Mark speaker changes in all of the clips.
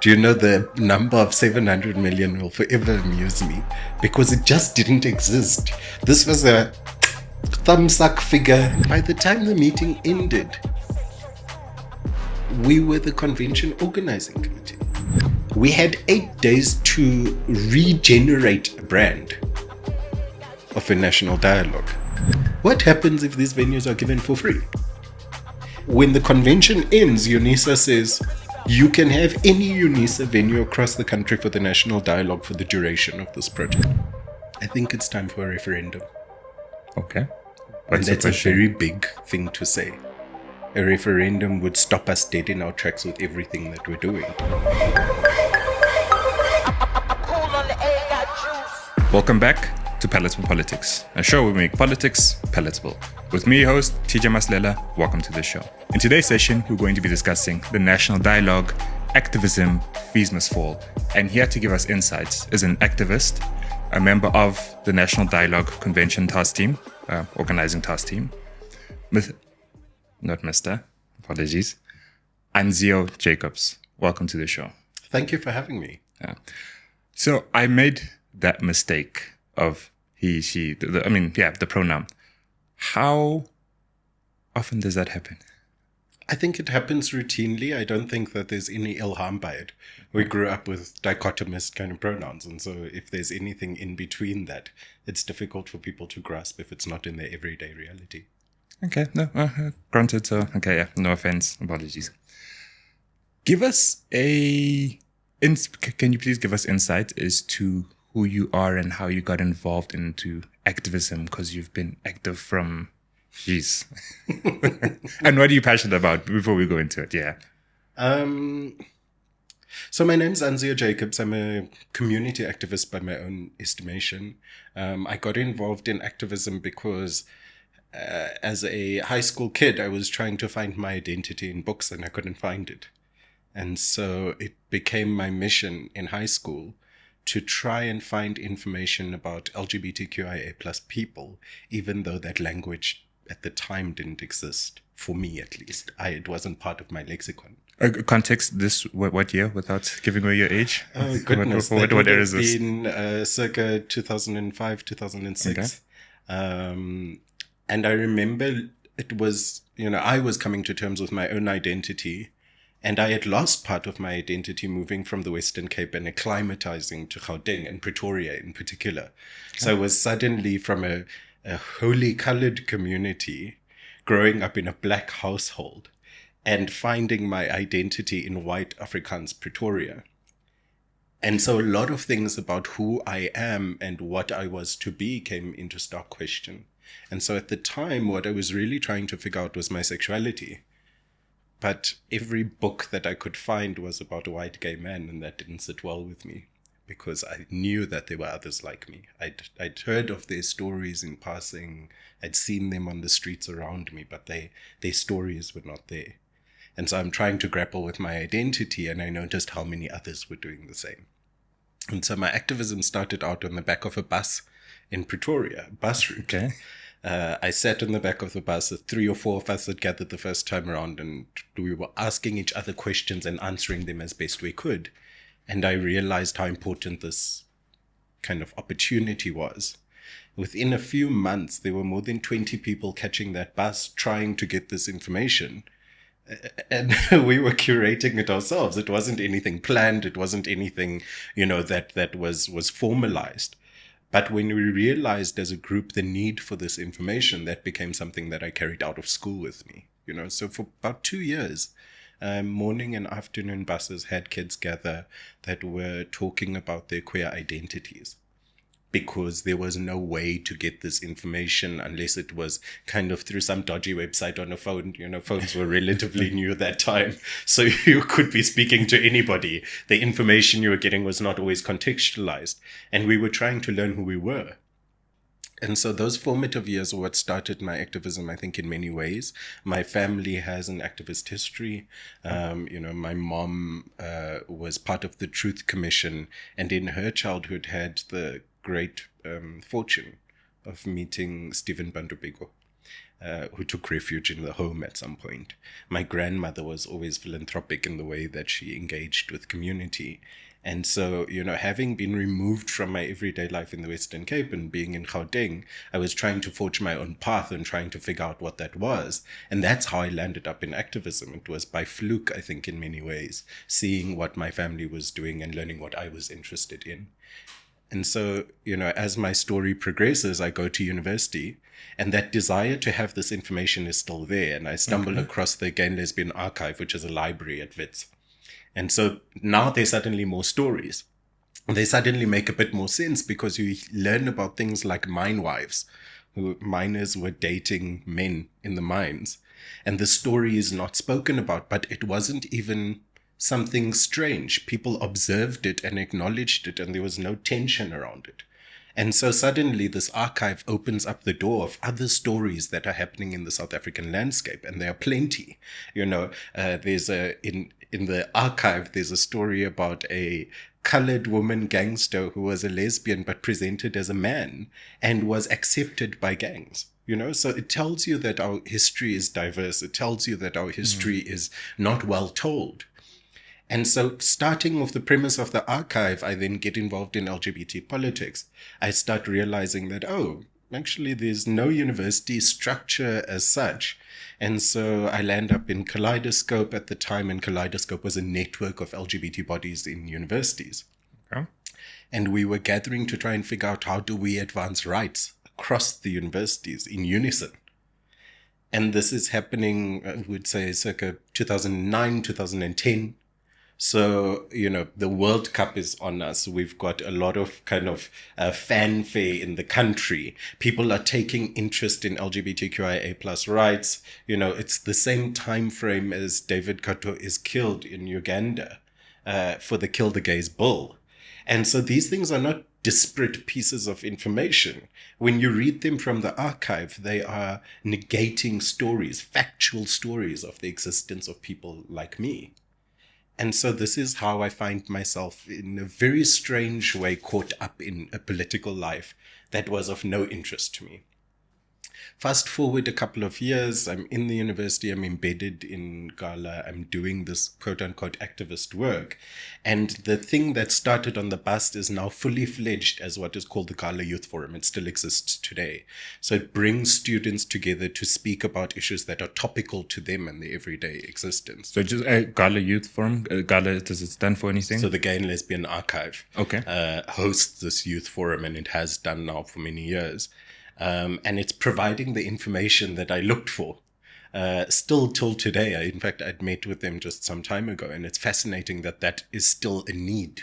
Speaker 1: Do you know the number of 700 million will forever amuse me because it just didn't exist. This was a thumbsuck figure. By the time the meeting ended, we were the convention organizing committee. We had 8 days to regenerate a brand of a national dialogue. What happens if these venues are given for free? When the convention ends, UNISA says, you can have any UNISA venue across the country for the national dialogue for the duration of this project. I think it's time for a referendum.
Speaker 2: Okay.
Speaker 1: And that's a very big thing to say. A referendum would stop us dead in our tracks with everything that we're doing.
Speaker 2: Welcome back to Palatable Politics, a show where we make politics palatable. With me, host TJ Maslela. Welcome to the show. In today's session, we're going to be discussing the national dialogue, activism, fees must fall. And here to give us insights is an activist, a member of the National Dialogue Convention task team, organizing task team. Not Mr. Apologies. Anzio Jacobs. Welcome to the show.
Speaker 1: Thank you for having me.
Speaker 2: So I made that mistake of he, she, the pronoun. How often does that happen?
Speaker 1: I think it happens routinely. I don't think that there's any ill harm by it. We grew up with dichotomous kind of pronouns. And so if there's anything in between that, it's difficult for people to grasp if it's not in their everyday reality.
Speaker 2: Okay, no, granted. So, okay, yeah, no offense, apologies. Give us can you please give us insight as to who you are and how you got involved into activism? Because you've been active from, geez. And what are you passionate about before we go into it? Yeah.
Speaker 1: So my name's Anzio Jacobs. I'm a community activist by my own estimation. I got involved in activism because as a high school kid, I was trying to find my identity in books and I couldn't find it. And so it became my mission in high school to try and find information about LGBTQIA plus people, even though that language at the time didn't exist, for me at least. It wasn't part of my lexicon.
Speaker 2: Context, this, what year, without giving away your age?
Speaker 1: Oh, goodness.
Speaker 2: What year is this?
Speaker 1: Been circa 2005, 2006. Okay. And I remember it was, I was coming to terms with my own identity. And I had lost part of my identity moving from the Western Cape and acclimatizing to Gauteng and Pretoria in particular. So I was suddenly from a wholly colored community growing up in a black household and finding my identity in white Afrikaans Pretoria. And so a lot of things about who I am and what I was to be came into stark question. And so at the time, what I was really trying to figure out was my sexuality. But every book that I could find was about a white gay man, and that didn't sit well with me because I knew that there were others like me. I'd heard of their stories in passing. I'd seen them on the streets around me, but their stories were not there. And so I'm trying to grapple with my identity, and I noticed how many others were doing the same. And so my activism started out on the back of a bus in Pretoria, bus route.
Speaker 2: Okay.
Speaker 1: I sat in the back of the bus. 3 or 4 of us had gathered the first time around, and we were asking each other questions and answering them as best we could. And I realized how important this kind of opportunity was. Within a few months, there were more than 20 people catching that bus trying to get this information. And we were curating it ourselves. It wasn't anything planned. It wasn't anything, that was formalized. But when we realized as a group the need for this information, that became something that I carried out of school with me. So for about 2 years, morning and afternoon buses had kids gather that were talking about their queer identities, because there was no way to get this information unless it was kind of through some dodgy website on a phone. Phones were relatively new at that time. So you could be speaking to anybody. The information you were getting was not always contextualized. And we were trying to learn who we were. And so those formative years are what started my activism, I think, in many ways. My family has an activist history. My mom was part of the Truth Commission, and in her childhood had the great fortune of meeting Stephen Bandubego. who took refuge in the home at some point. My grandmother was always philanthropic in the way that she engaged with community. And so, having been removed from my everyday life in the Western Cape and being in Gauteng, I was trying to forge my own path and trying to figure out what that was. And that's how I landed up in activism. It was by fluke, I think, in many ways, seeing what my family was doing and learning what I was interested in. And so, as my story progresses, I go to university, and that desire to have this information is still there. And I stumble across the Gay and Lesbian Archive, which is a library at Wits. And so now there's suddenly more stories. They suddenly make a bit more sense because you learn about things like mine wives, who miners were dating men in the mines. And the story is not spoken about, but it wasn't even something strange. People observed it and acknowledged it, and there was no tension around it. And so suddenly this archive opens up the door of other stories that are happening in the South African landscape, and there are plenty. There's in the archive, there's a story about a colored woman gangster who was a lesbian but presented as a man and was accepted by gangs. So it tells you that our history is diverse. It tells you that our history is not well told. And so starting with the premise of the archive, I then get involved in LGBT politics. I start realizing that, actually there's no university structure as such. And so I land up in Kaleidoscope at the time, and Kaleidoscope was a network of LGBT bodies in universities. Okay. And we were gathering to try and figure out how do we advance rights across the universities in unison. And this is happening, I would say, circa 2009, 2010. So, the World Cup is on us. We've got a lot of kind of fanfare in the country. People are taking interest in LGBTQIA plus rights. It's the same time frame as David Kato is killed in Uganda for the Kill the Gays bill. And so these things are not disparate pieces of information. When you read them from the archive, they are negating stories, factual stories of the existence of people like me. And so this is how I find myself in a very strange way caught up in a political life that was of no interest to me. Fast forward a couple of years, I'm in the university, I'm embedded in Gala, I'm doing this quote-unquote activist work. And the thing that started on the bus is now fully fledged as what is called the Gala Youth Forum. It still exists today. So it brings students together to speak about issues that are topical to them and their everyday existence.
Speaker 2: So just Gala Youth Forum, Gala, does it stand for anything?
Speaker 1: So the Gay and Lesbian Archive hosts this youth forum, and it has done now for many years. And it's providing the information that I looked for, still till today. In fact, I'd met with them just some time ago, and it's fascinating that is still a need,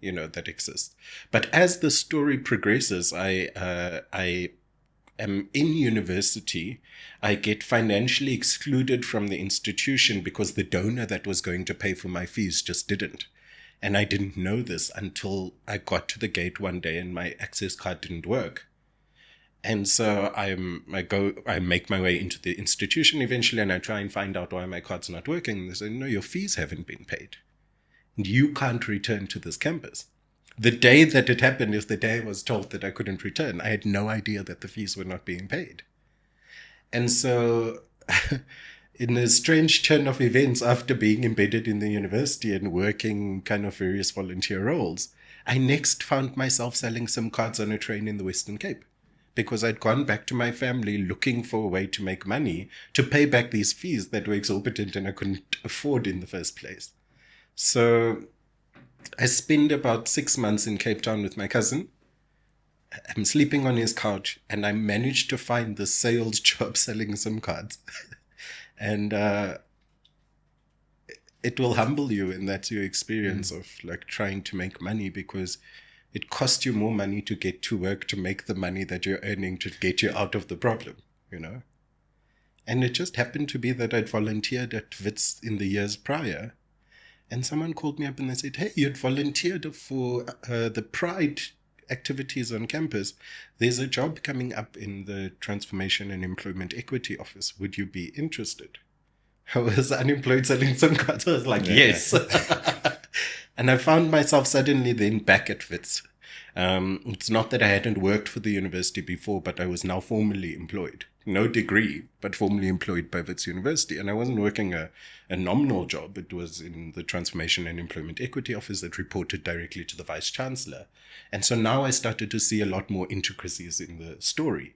Speaker 1: that exists. But as the story progresses, I am in university. I get financially excluded from the institution because the donor that was going to pay for my fees just didn't. And I didn't know this until I got to the gate one day and my access card didn't work. And so I make my way into the institution eventually, and I try and find out why my card's not working. And they say, no, your fees haven't been paid. And you can't return to this campus. The day that it happened is the day I was told that I couldn't return. I had no idea that the fees were not being paid. And so in a strange turn of events, after being embedded in the university and working kind of various volunteer roles, I next found myself selling SIM cards on a train in the Western Cape, because I'd gone back to my family looking for a way to make money to pay back these fees that were exorbitant and I couldn't afford in the first place. So I spent about 6 months in Cape Town with my cousin. I'm sleeping on his couch, and I managed to find this sales job selling SIM cards. And it will humble you, and that's your experience of like trying to make money, because it costs you more money to get to work to make the money that you're earning to get you out of the problem, And it just happened to be that I'd volunteered at Wits in the years prior. And someone called me up and they said, hey, you'd volunteered for the Pride activities on campus. There's a job coming up in the Transformation and Employment Equity Office. Would you be interested? I was unemployed selling SIM cards. I was like, yes. And I found myself suddenly then back at Wits, It's not that I hadn't worked for the university before, but I was now formally employed. No degree, but formally employed by Wits University. And I wasn't working a nominal job. It was in the Transformation and Employment Equity Office that reported directly to the Vice Chancellor. And so now I started to see a lot more intricacies in the story.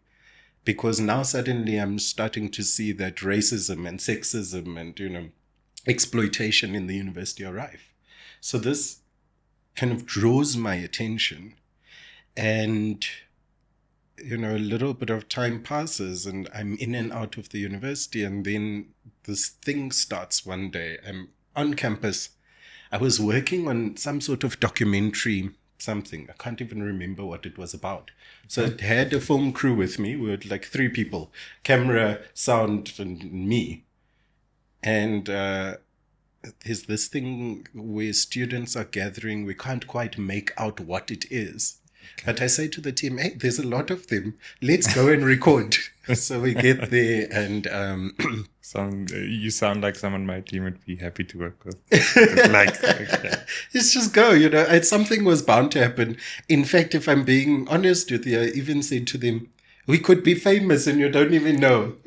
Speaker 1: Because now suddenly I'm starting to see that racism and sexism and, exploitation in the university are rife. So this kind of draws my attention. And, a little bit of time passes and I'm in and out of the university. And then this thing starts one day. I'm on campus. I was working on some sort of documentary, something. I can't even remember what it was about. So I had a film crew with me. We were like 3 people, camera, sound, and me. And there's this thing where students are gathering. We can't quite make out what it is. But I say to the team, hey, there's a lot of them. Let's go and record. So we get there and...
Speaker 2: You sound like someone my team would be happy to work with.
Speaker 1: Let's just go, something was bound to happen. In fact, if I'm being honest with you, I even said to them, we could be famous and you don't even know.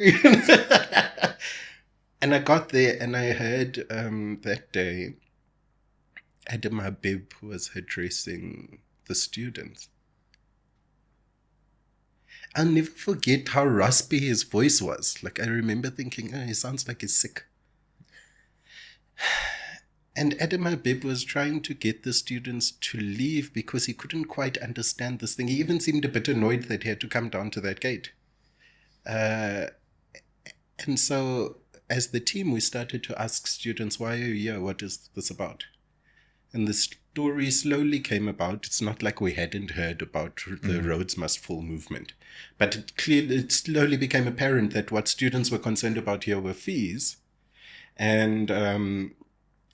Speaker 1: And I got there and I heard that day, Adam Habib was addressing the students. I'll never forget how raspy his voice was. Like, I remember thinking, he sounds like he's sick. And Adam Habib was trying to get the students to leave because he couldn't quite understand this thing. He even seemed a bit annoyed that he had to come down to that gate. And so, as the team, we started to ask students, why are you here? What is this about? And the story slowly came about. It's not like we hadn't heard about the Rhodes Must Fall movement. But it slowly became apparent that what students were concerned about here were fees. And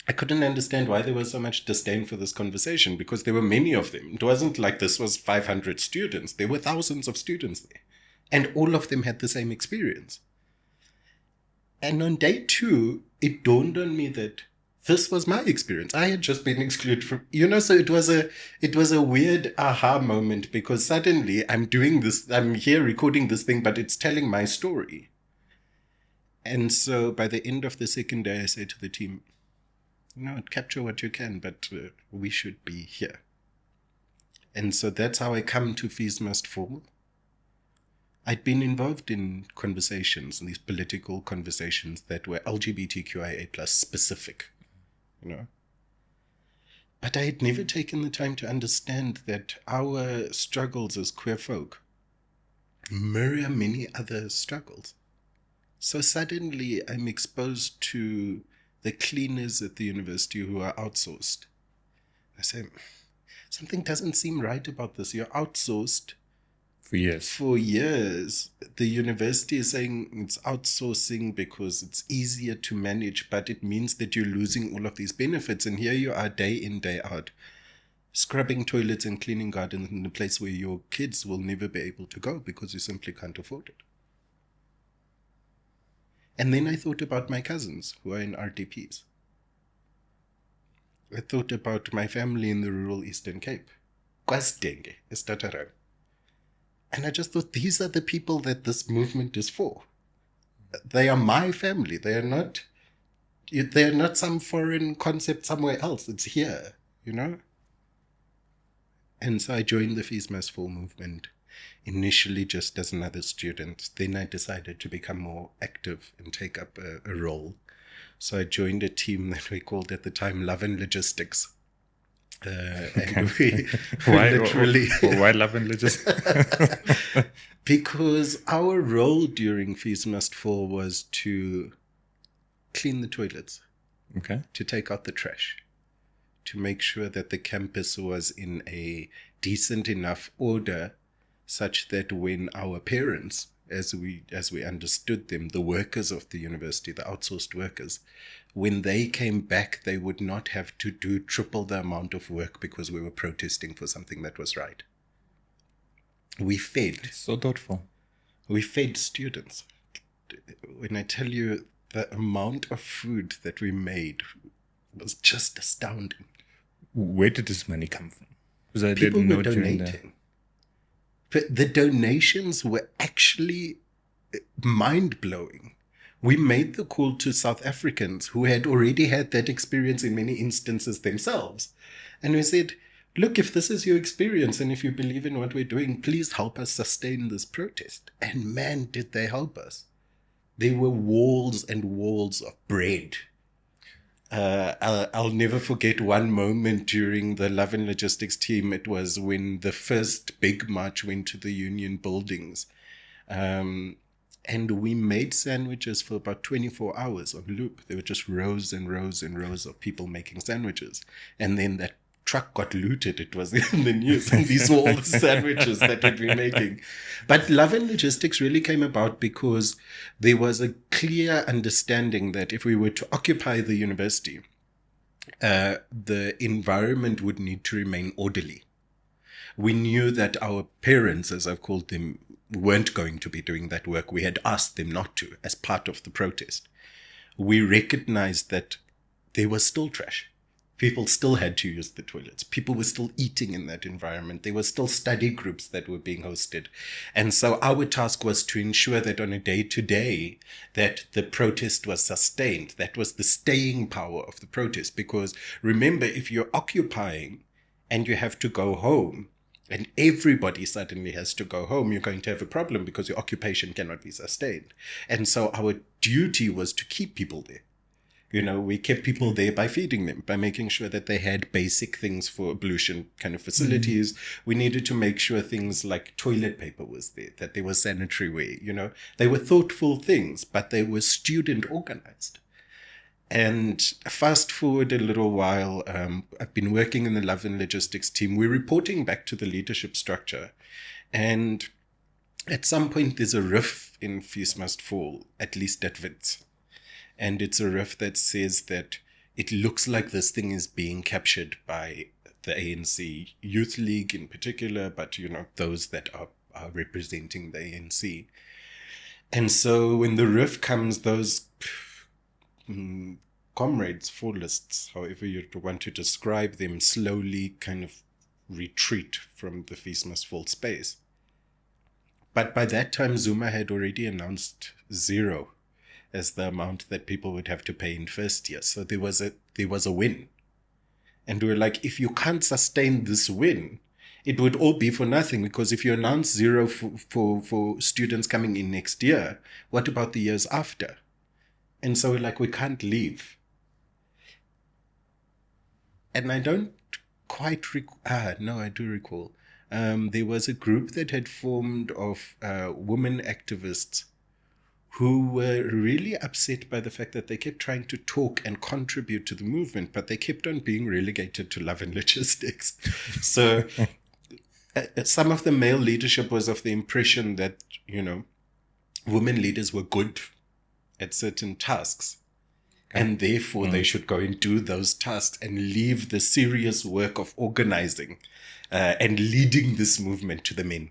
Speaker 1: I couldn't understand why there was so much disdain for this conversation, because there were many of them. It wasn't like this was 500 students. There were thousands of students there. And all of them had the same experience. And on day 2, it dawned on me that this was my experience. I had just been excluded from, so it was a weird aha moment, because suddenly I'm doing this, I'm here recording this thing, but it's telling my story. And so by the end of the second day, I said to the team, capture what you can, but we should be here. And so that's how I come to Fees Must Fall. I'd been involved in conversations, in these political conversations that were LGBTQIA+ specific. But I had never taken the time to understand that our struggles as queer folk mirror many other struggles. So suddenly I'm exposed to the cleaners at the university who are outsourced. I say, something doesn't seem right about this. You're outsourced. For years, the university is saying it's outsourcing because it's easier to manage, but it means that you're losing all of these benefits. And here you are day in, day out, scrubbing toilets and cleaning gardens in a place where your kids will never be able to go because you simply can't afford it. And then I thought about my cousins who are in RDPs. I thought about my family in the rural Eastern Cape. KwaZulu, Estatarang. And I just thought, these are the people that this movement is for. They are my family. They are not some foreign concept somewhere else. It's here, And so I joined the Fees Must Fall movement, initially just as another student. Then I decided to become more active and take up a role. So I joined a team that we called at the time Love and Logistics. And we literally...
Speaker 2: Why Love and Logistics?
Speaker 1: Because our role during Fees Must Fall was to clean the toilets, to take out the trash, to make sure that the campus was in a decent enough order such that when our parents, as we understood them, the workers of the university, the outsourced workers, when they came back, they would not have to do triple the amount of work because we were protesting for something that was right. We fed.
Speaker 2: So thoughtful.
Speaker 1: We fed students. When I tell you the amount of food that we made was just astounding.
Speaker 2: Where did this money come from? Because I
Speaker 1: People
Speaker 2: didn't
Speaker 1: were
Speaker 2: know during
Speaker 1: donating. But the donations were actually mind-blowing. We made the call to South Africans who had already had that experience in many instances themselves. And we said, look, if this is your experience and if you believe in what we're doing, please help us sustain this protest. And man, did they help us. There were walls and walls of bread. I'll never forget one moment during the Love and Logistics team. It was when the first big march went to the union buildings. And we made sandwiches for about 24 hours on loop. There were just rows and rows and rows of people making sandwiches. And then that truck got looted. It was in the news. And these were all the sandwiches that we'd been making. But Love and Logistics really came about because there was a clear understanding that if we were to occupy the university, the environment would need to remain orderly. We knew that our parents, as I've called them, weren't going to be doing that work. We had asked them not to as part of the protest. We recognized that there was still trash. People still had to use the toilets. People were still eating in that environment. There were still study groups that were being hosted. And so our task was to ensure that on a day-to-day that the protest was sustained. That was the staying power of the protest. Because remember, if you're occupying and you have to go home, and everybody suddenly has to go home, you're going to have a problem because your occupation cannot be sustained. And so our duty was to keep people there. You know, we kept people there by feeding them, by making sure that they had basic things for ablution kind of facilities. We needed to make sure things like toilet paper was there, that there was sanitary wear, you know. They were thoughtful things, but they were student organized. And fast forward a little while, I've been working in the Love and Logistics team. We're reporting back to the leadership structure. And at some point, there's a riff in Fees Must Fall, at least at Wits. And it's a riff that says that it looks like this thing is being captured by the ANC Youth League in particular, but, you know, those that are representing the ANC. And so when the riff comes, those comrades, fallists, however you want to describe them, slowly kind of retreat from the Fees Must Fall space. But by that time, Zuma had already announced 0 as the amount that people would have to pay in first year. So there was a win. And we were like, if you can't sustain this win, it would all be for nothing, because if you announce 0 for students coming in next year, what about the years after? And so we're like, we can't leave. And I don't quite no, I do recall. There was a group that had formed of women activists who were really upset by the fact that they kept trying to talk and contribute to the movement, but they kept on being relegated to Love and Logistics. So some of the male leadership was of the impression that, you know, women leaders were good at certain tasks. And therefore they should go and do those tasks and leave the serious work of organizing and leading this movement to the men.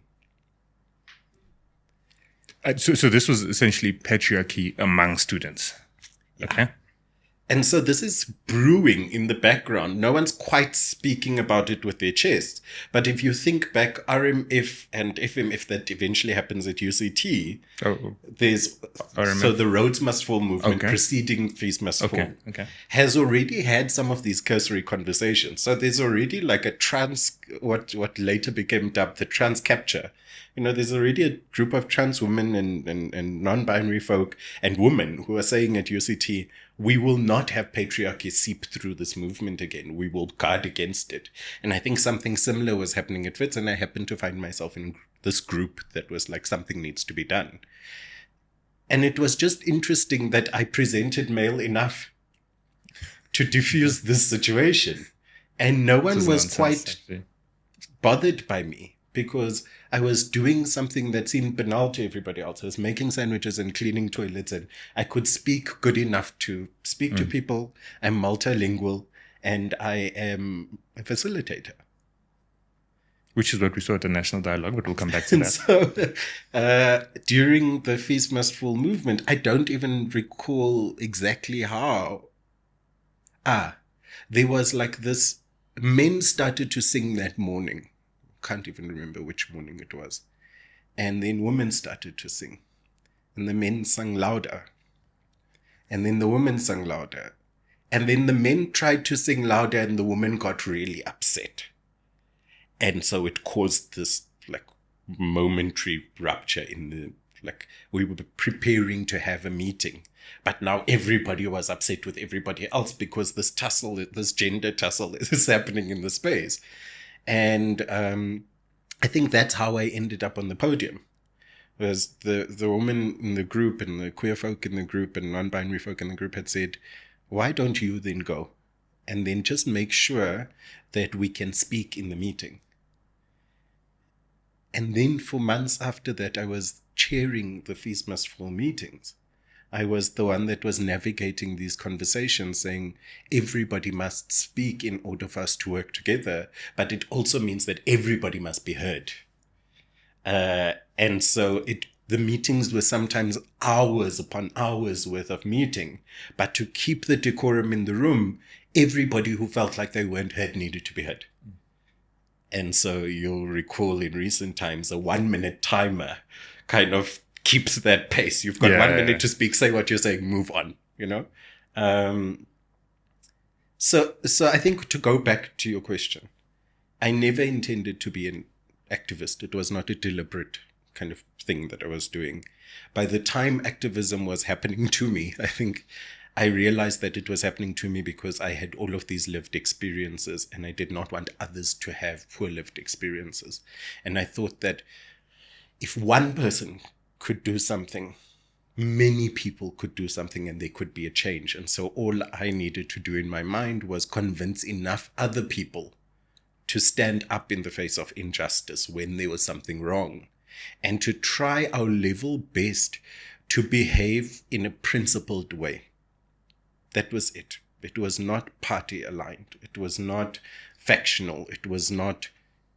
Speaker 2: So this was essentially patriarchy among students.
Speaker 1: Yeah.
Speaker 2: Okay.
Speaker 1: And so this is brewing in the background. No one's quite speaking about it with their chest. But if you think back, RMF and FMF that eventually happens at UCT, there's RMF. So the Roads Must Fall movement preceding Fees Must Fall has already had some of these cursory conversations. So there's already like a what later became dubbed the trans capture. You know, there's already a group of trans women and non-binary folk and women who are saying at UCT, we will not have patriarchy seep through this movement again. We will guard against it. And I think something similar was happening at Wits, and I happened to find myself in this group that was like, something needs to be done. And it was just interesting that I presented male enough to diffuse this situation. And no one was quite bothered by me, because I was doing something that seemed banal to everybody else. I was making sandwiches and cleaning toilets, and I could speak good enough to speak to people. I'm multilingual, and I am a facilitator.
Speaker 2: Which is what we saw at the National Dialogue, but we'll come back to that.
Speaker 1: So during the Fees Must Fall movement, I don't even recall exactly how. There was like this men started to sing that morning. Can't even remember which morning it was. And then women started to sing. And the men sang louder. And then the women sang louder. And then the men tried to sing louder and the women got really upset. And so it caused this like momentary rupture in the, like we were preparing to have a meeting. But now everybody was upset with everybody else because this tussle, this gender tussle is happening in the space. And I think that's how I ended up on the podium. Was the woman in the group and the queer folk in the group and non-binary folk in the group had said, why don't you then go? And then just make sure that we can speak in the meeting. And then for months after that, I was chairing the Feast Must Fall meetings. I was the one that was navigating these conversations, saying everybody must speak in order for us to work together, but it also means that everybody must be heard. And so the meetings were sometimes hours upon hours worth of meeting, but to keep the decorum in the room, everybody who felt like they weren't heard needed to be heard. And so you'll recall in recent times, a 1 minute timer kind of keeps that pace. You've got 1 minute to speak, say what you're saying, move on, you know? So I think to go back to your question, I never intended to be an activist. It was not a deliberate kind of thing that I was doing. By the time activism was happening to me, I think I realized that it was happening to me because I had all of these lived experiences and I did not want others to have poor lived experiences. And I thought that if one person could do something, many people could do something and there could be a change. And so all I needed to do in my mind was convince enough other people to stand up in the face of injustice when there was something wrong, and to try our level best to behave in a principled way. That was it. It was not party aligned. It was not factional. It was not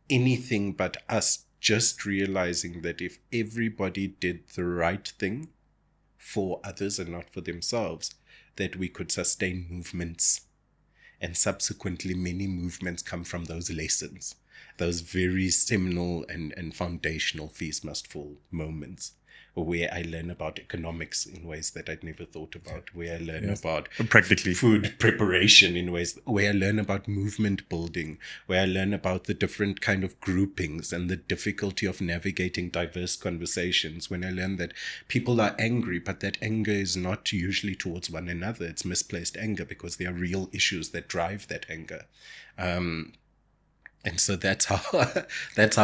Speaker 1: anything but us just realizing that if everybody did the right thing for others and not for themselves, that we could sustain movements. And subsequently, many movements come from those lessons, those very seminal and foundational Feast Must Fall moments, where I learn about economics in ways that I'd never thought about, where I learn about
Speaker 2: practically
Speaker 1: food preparation in ways, where I learn about movement building, where I learn about the different kind of groupings and the difficulty of navigating diverse conversations, when I learn that people are angry, but that anger is not usually towards one another. It's misplaced anger because there are real issues that drive that anger. And so that's how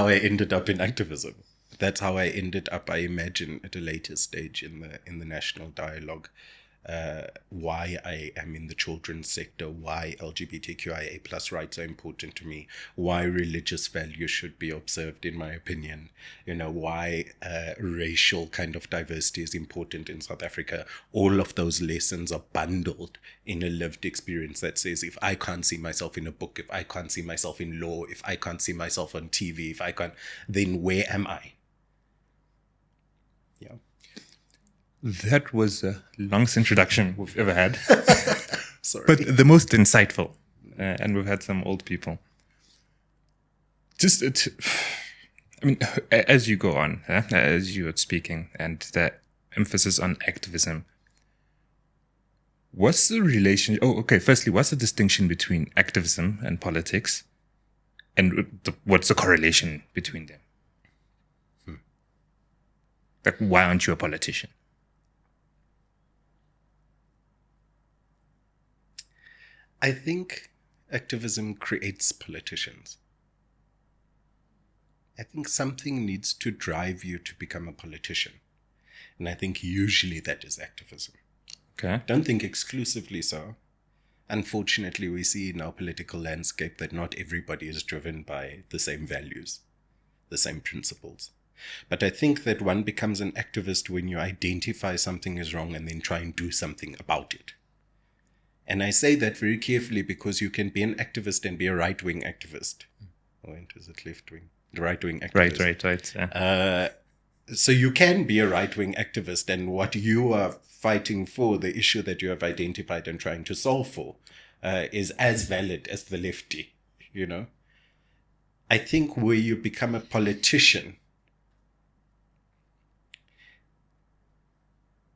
Speaker 1: I ended up in activism. That's how I ended up, I imagine, at a later stage in the national dialogue, why I am in the children's sector, why LGBTQIA plus rights are important to me, why religious values should be observed, in my opinion, why racial kind of diversity is important in South Africa. All of those lessons are bundled in a lived experience that says, if I can't see myself in a book, if I can't see myself in law, if I can't see myself on TV, if I can't, then where am I? Yeah.
Speaker 2: That was the longest introduction we've ever had.
Speaker 1: Sorry.
Speaker 2: But the most insightful. And we've had some old people. As you go on, as you are speaking, and the emphasis on activism, what's the relation? Firstly, what's the distinction between activism and politics? And what's the correlation between them? Like, why aren't you a politician?
Speaker 1: I think activism creates politicians. I think something needs to drive you to become a politician. And I think usually that is activism.
Speaker 2: Okay.
Speaker 1: Don't think exclusively so. Unfortunately, we see in our political landscape that not everybody is driven by the same values, the same principles. But I think that one becomes an activist when you identify something is wrong and then try and do something about it. And I say that very carefully because you can be an activist and be a right-wing activist. Or is it left-wing? The right-wing activist.
Speaker 2: Right. Yeah.
Speaker 1: So you can be a right-wing activist, and what you are fighting for, the issue that you have identified and trying to solve for, is as valid as the lefty. you know. I think where you become a politician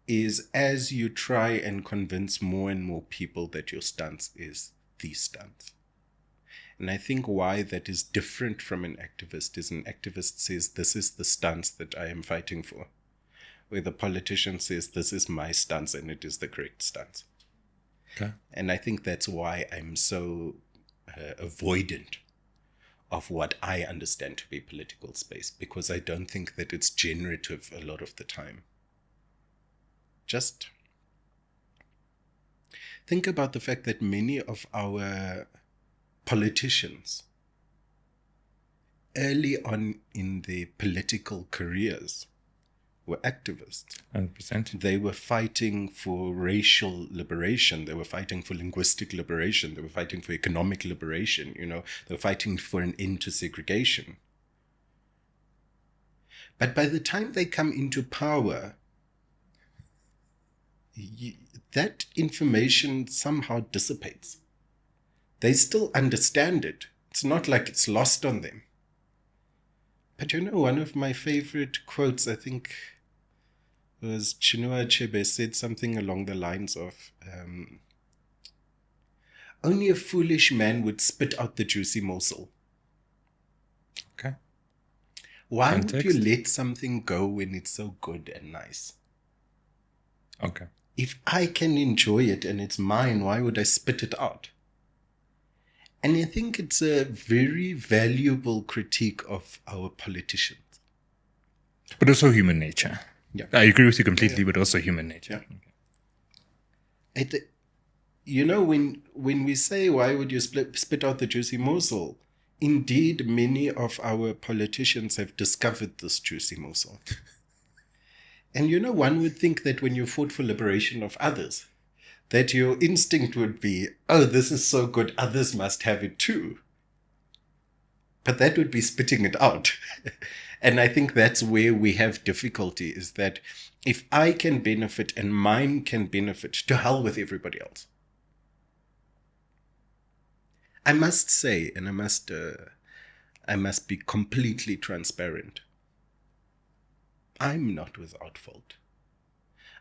Speaker 1: is as you try and convince more and more people that your stance is the stance. And I think why that is different from an activist is an activist says, this is the stance that I am fighting for, where the politician says, this is my stance and it is the correct stance.
Speaker 2: Okay.
Speaker 1: And I think that's why I'm so avoidant of what I understand to be political space, because I don't think that it's generative a lot of the time. Just think about the fact that many of our politicians early on in their political careers were activists.
Speaker 2: 100%.
Speaker 1: They were fighting for racial liberation. They were fighting for linguistic liberation. They were fighting for economic liberation. You know, they were fighting for an end to segregation. But by the time they come into power, that information somehow dissipates. They still understand it. It's not like it's lost on them. But you know, one of my favorite quotes, I think, was Chinua Achebe said something along the lines of, only a foolish man would spit out the juicy morsel.
Speaker 2: Okay.
Speaker 1: Why
Speaker 2: Context?
Speaker 1: would you let something go when it's so good and nice?
Speaker 2: Okay.
Speaker 1: If I can enjoy it and it's mine, why would I spit it out? And I think it's a very valuable critique of our politicians.
Speaker 2: But also human nature.
Speaker 1: Yeah.
Speaker 2: I agree with you completely, but also human nature.
Speaker 1: Yeah. Okay. You know, when we say, why would you spit out the juicy morsel? Indeed, many of our politicians have discovered this juicy morsel. And you know, one would think that when you fought for liberation of others, that your instinct would be, oh, this is so good, others must have it too. But that would be spitting it out. And I think that's where we have difficulty, is that if I can benefit and mine can benefit, to hell with everybody else. I must say, and I must be completely transparent, I'm not without fault.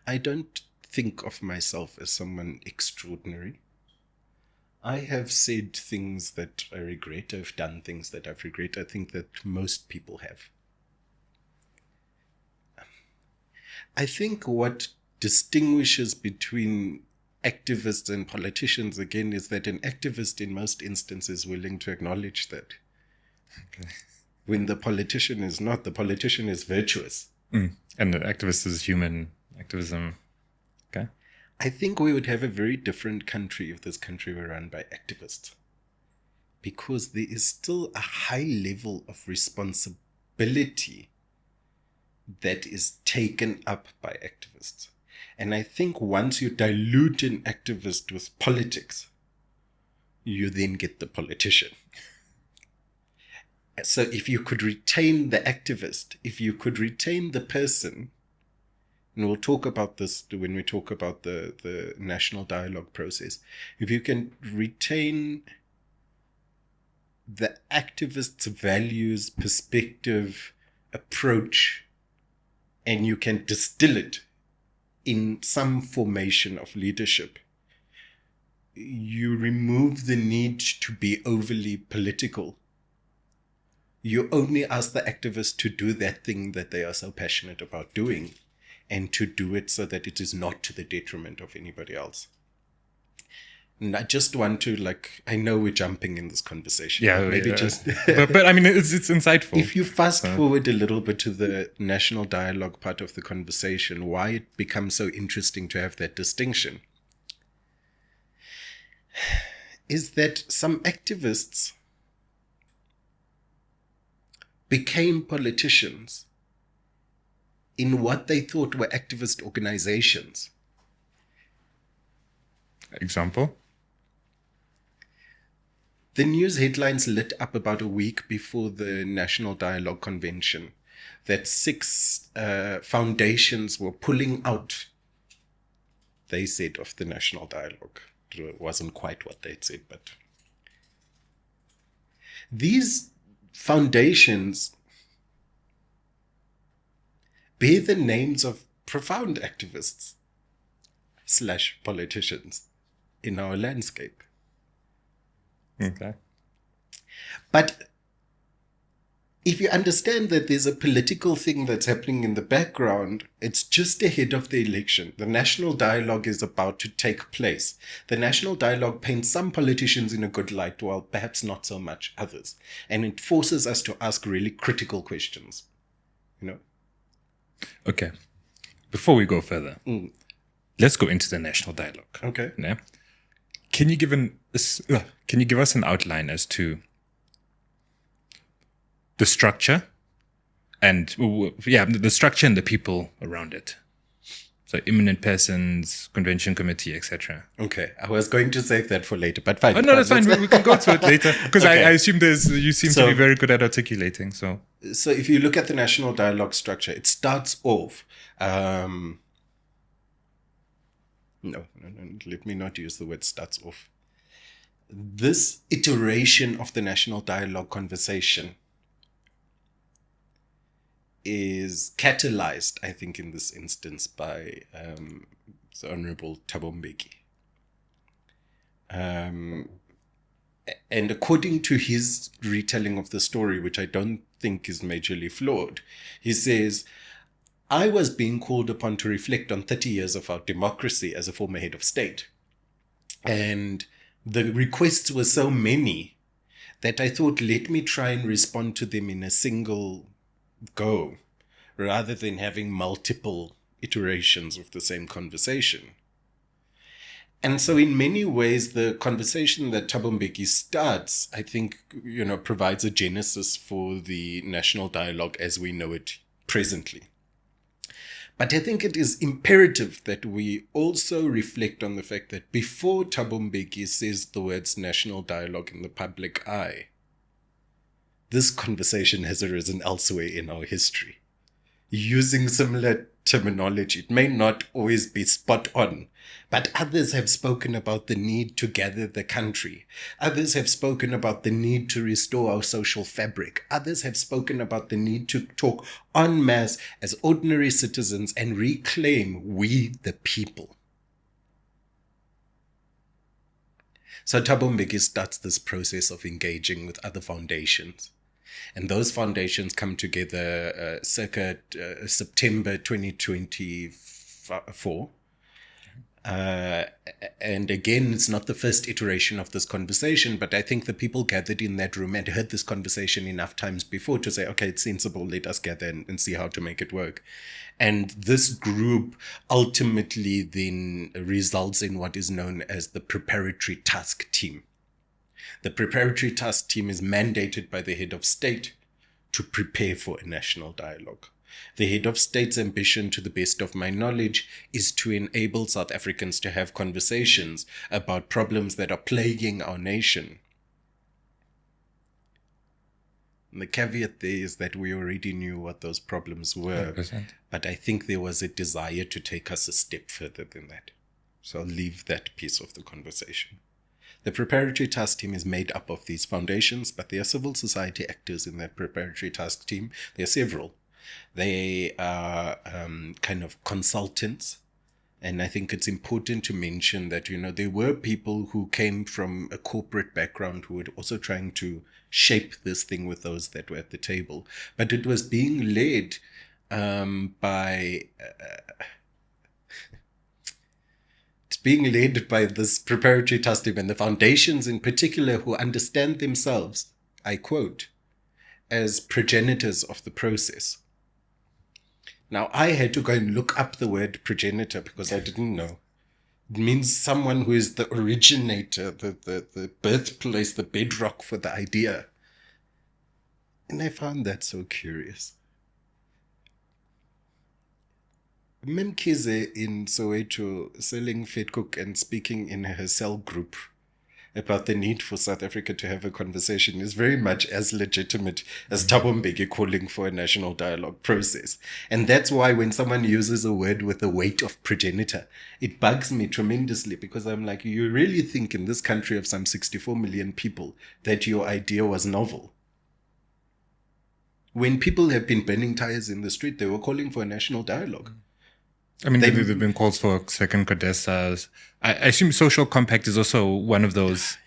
Speaker 1: I don't think of myself as someone extraordinary. I have said things that I regret. I've done things that I've regret. I think that most people have. I think what distinguishes between activists and politicians, again, is that an activist in most instances is willing to acknowledge that.
Speaker 2: Okay.
Speaker 1: When the politician is not, the politician is virtuous.
Speaker 2: And the activist is human activism. Okay.
Speaker 1: I think we would have a very different country if this country were run by activists. Because there is still a high level of responsibility that is taken up by activists. And I think once you dilute an activist with politics, you then get the politician. So if you could retain the activist, if you could retain the person, and we'll talk about this when we talk about the national dialogue process, if you can retain the activist's values, perspective, approach, and you can distill it in some formation of leadership, you remove the need to be overly political. You only ask the activist to do that thing that they are so passionate about doing, and to do it so that it is not to the detriment of anybody else. And I just want to, I know we're jumping in this conversation.
Speaker 2: Yeah,
Speaker 1: maybe just.
Speaker 2: but I mean, it's insightful.
Speaker 1: If you fast forward a little bit to the national dialogue part of the conversation, why it becomes so interesting to have that distinction is that some activists became politicians in what they thought were activist organizations.
Speaker 2: Example?
Speaker 1: The news headlines lit up about a week before the National Dialogue Convention that 6 foundations were pulling out, they said, of the National Dialogue. It wasn't quite what they'd said, but These foundations bear the names of profound activists / politicians in our landscape.
Speaker 2: Okay.
Speaker 1: But if you understand that there's a political thing that's happening in the background, it's just ahead of the election. The national dialogue is about to take place. The national dialogue paints some politicians in a good light, while perhaps not so much others. And it forces us to ask really critical questions. You know?
Speaker 2: Okay. Before we go further, let's go into the national dialogue.
Speaker 1: Okay.
Speaker 2: Yeah. Can you give us an outline as to the structure and the structure and the people around it? So imminent persons, convention committee, etc.
Speaker 1: Okay. I was going to save that for later, but fine.
Speaker 2: Oh, no, that's fine. We can go to it later because
Speaker 1: Okay.
Speaker 2: I assume you seem to be very good at articulating. So
Speaker 1: if you look at the national dialogue structure, it starts off. No, let me not use the word starts off. This iteration of the national dialogue conversation is catalyzed, I think, in this instance by the Honorable Thabo Mbeki. And according to his retelling of the story, which I don't think is majorly flawed, he says, I was being called upon to reflect on 30 years of our democracy as a former head of state. And the requests were so many that I thought, let me try and respond to them in a single go, rather than having multiple iterations of the same conversation. And so in many ways, the conversation that Thabo Mbeki starts, I think, provides a genesis for the national dialogue as we know it presently. But I think it is imperative that we also reflect on the fact that before Thabo Mbeki says the words national dialogue in the public eye, this conversation has arisen elsewhere in our history, using similar terminology. It may not always be spot on, but others have spoken about the need to gather the country. Others have spoken about the need to restore our social fabric. Others have spoken about the need to talk en masse as ordinary citizens and reclaim we the people. So Thabo Mbeki starts this process of engaging with other foundations. And those foundations come together circa September 2024. And again, it's not the first iteration of this conversation, but I think the people gathered in that room had heard this conversation enough times before to say, okay, it's sensible, let us gather and see how to make it work. And this group ultimately then results in what is known as the Preparatory Task Team. The Preparatory Task Team is mandated by the head of state to prepare for a national dialogue. The head of state's ambition, to the best of my knowledge, is to enable South Africans to have conversations about problems that are plaguing our nation. And the caveat there is that we already knew what those problems were,
Speaker 2: 100%.
Speaker 1: but I think there was a desire to take us a step further than that. So I'll leave that piece of the conversation. The Preparatory Task Team is made up of these foundations, but there are civil society actors in that Preparatory Task Team. There are several. They are kind of consultants. And I think it's important to mention that, there were people who came from a corporate background who were also trying to shape this thing with those that were at the table. But it was being led by... being led by this Preparatory Task Team and the foundations in particular, who understand themselves, I quote, as progenitors of the process. Now, I had to go and look up the word progenitor because I didn't know. It means someone who is the originator, the birthplace, the bedrock for the idea. And I found that so curious. Memkize in Soweto selling Fedcook and speaking in her cell group about the need for South Africa to have a conversation is very much as legitimate as Thabo Mbeki calling for a national dialogue process. And that's why when someone uses a word with the weight of progenitor, it bugs me tremendously, because I'm like, you really think in this country of some 64 million people that your idea was novel? When people have been burning tires in the street, they were calling for a national dialogue.
Speaker 2: I mean, there have been calls for second Codesas. I assume social compact is also one of those.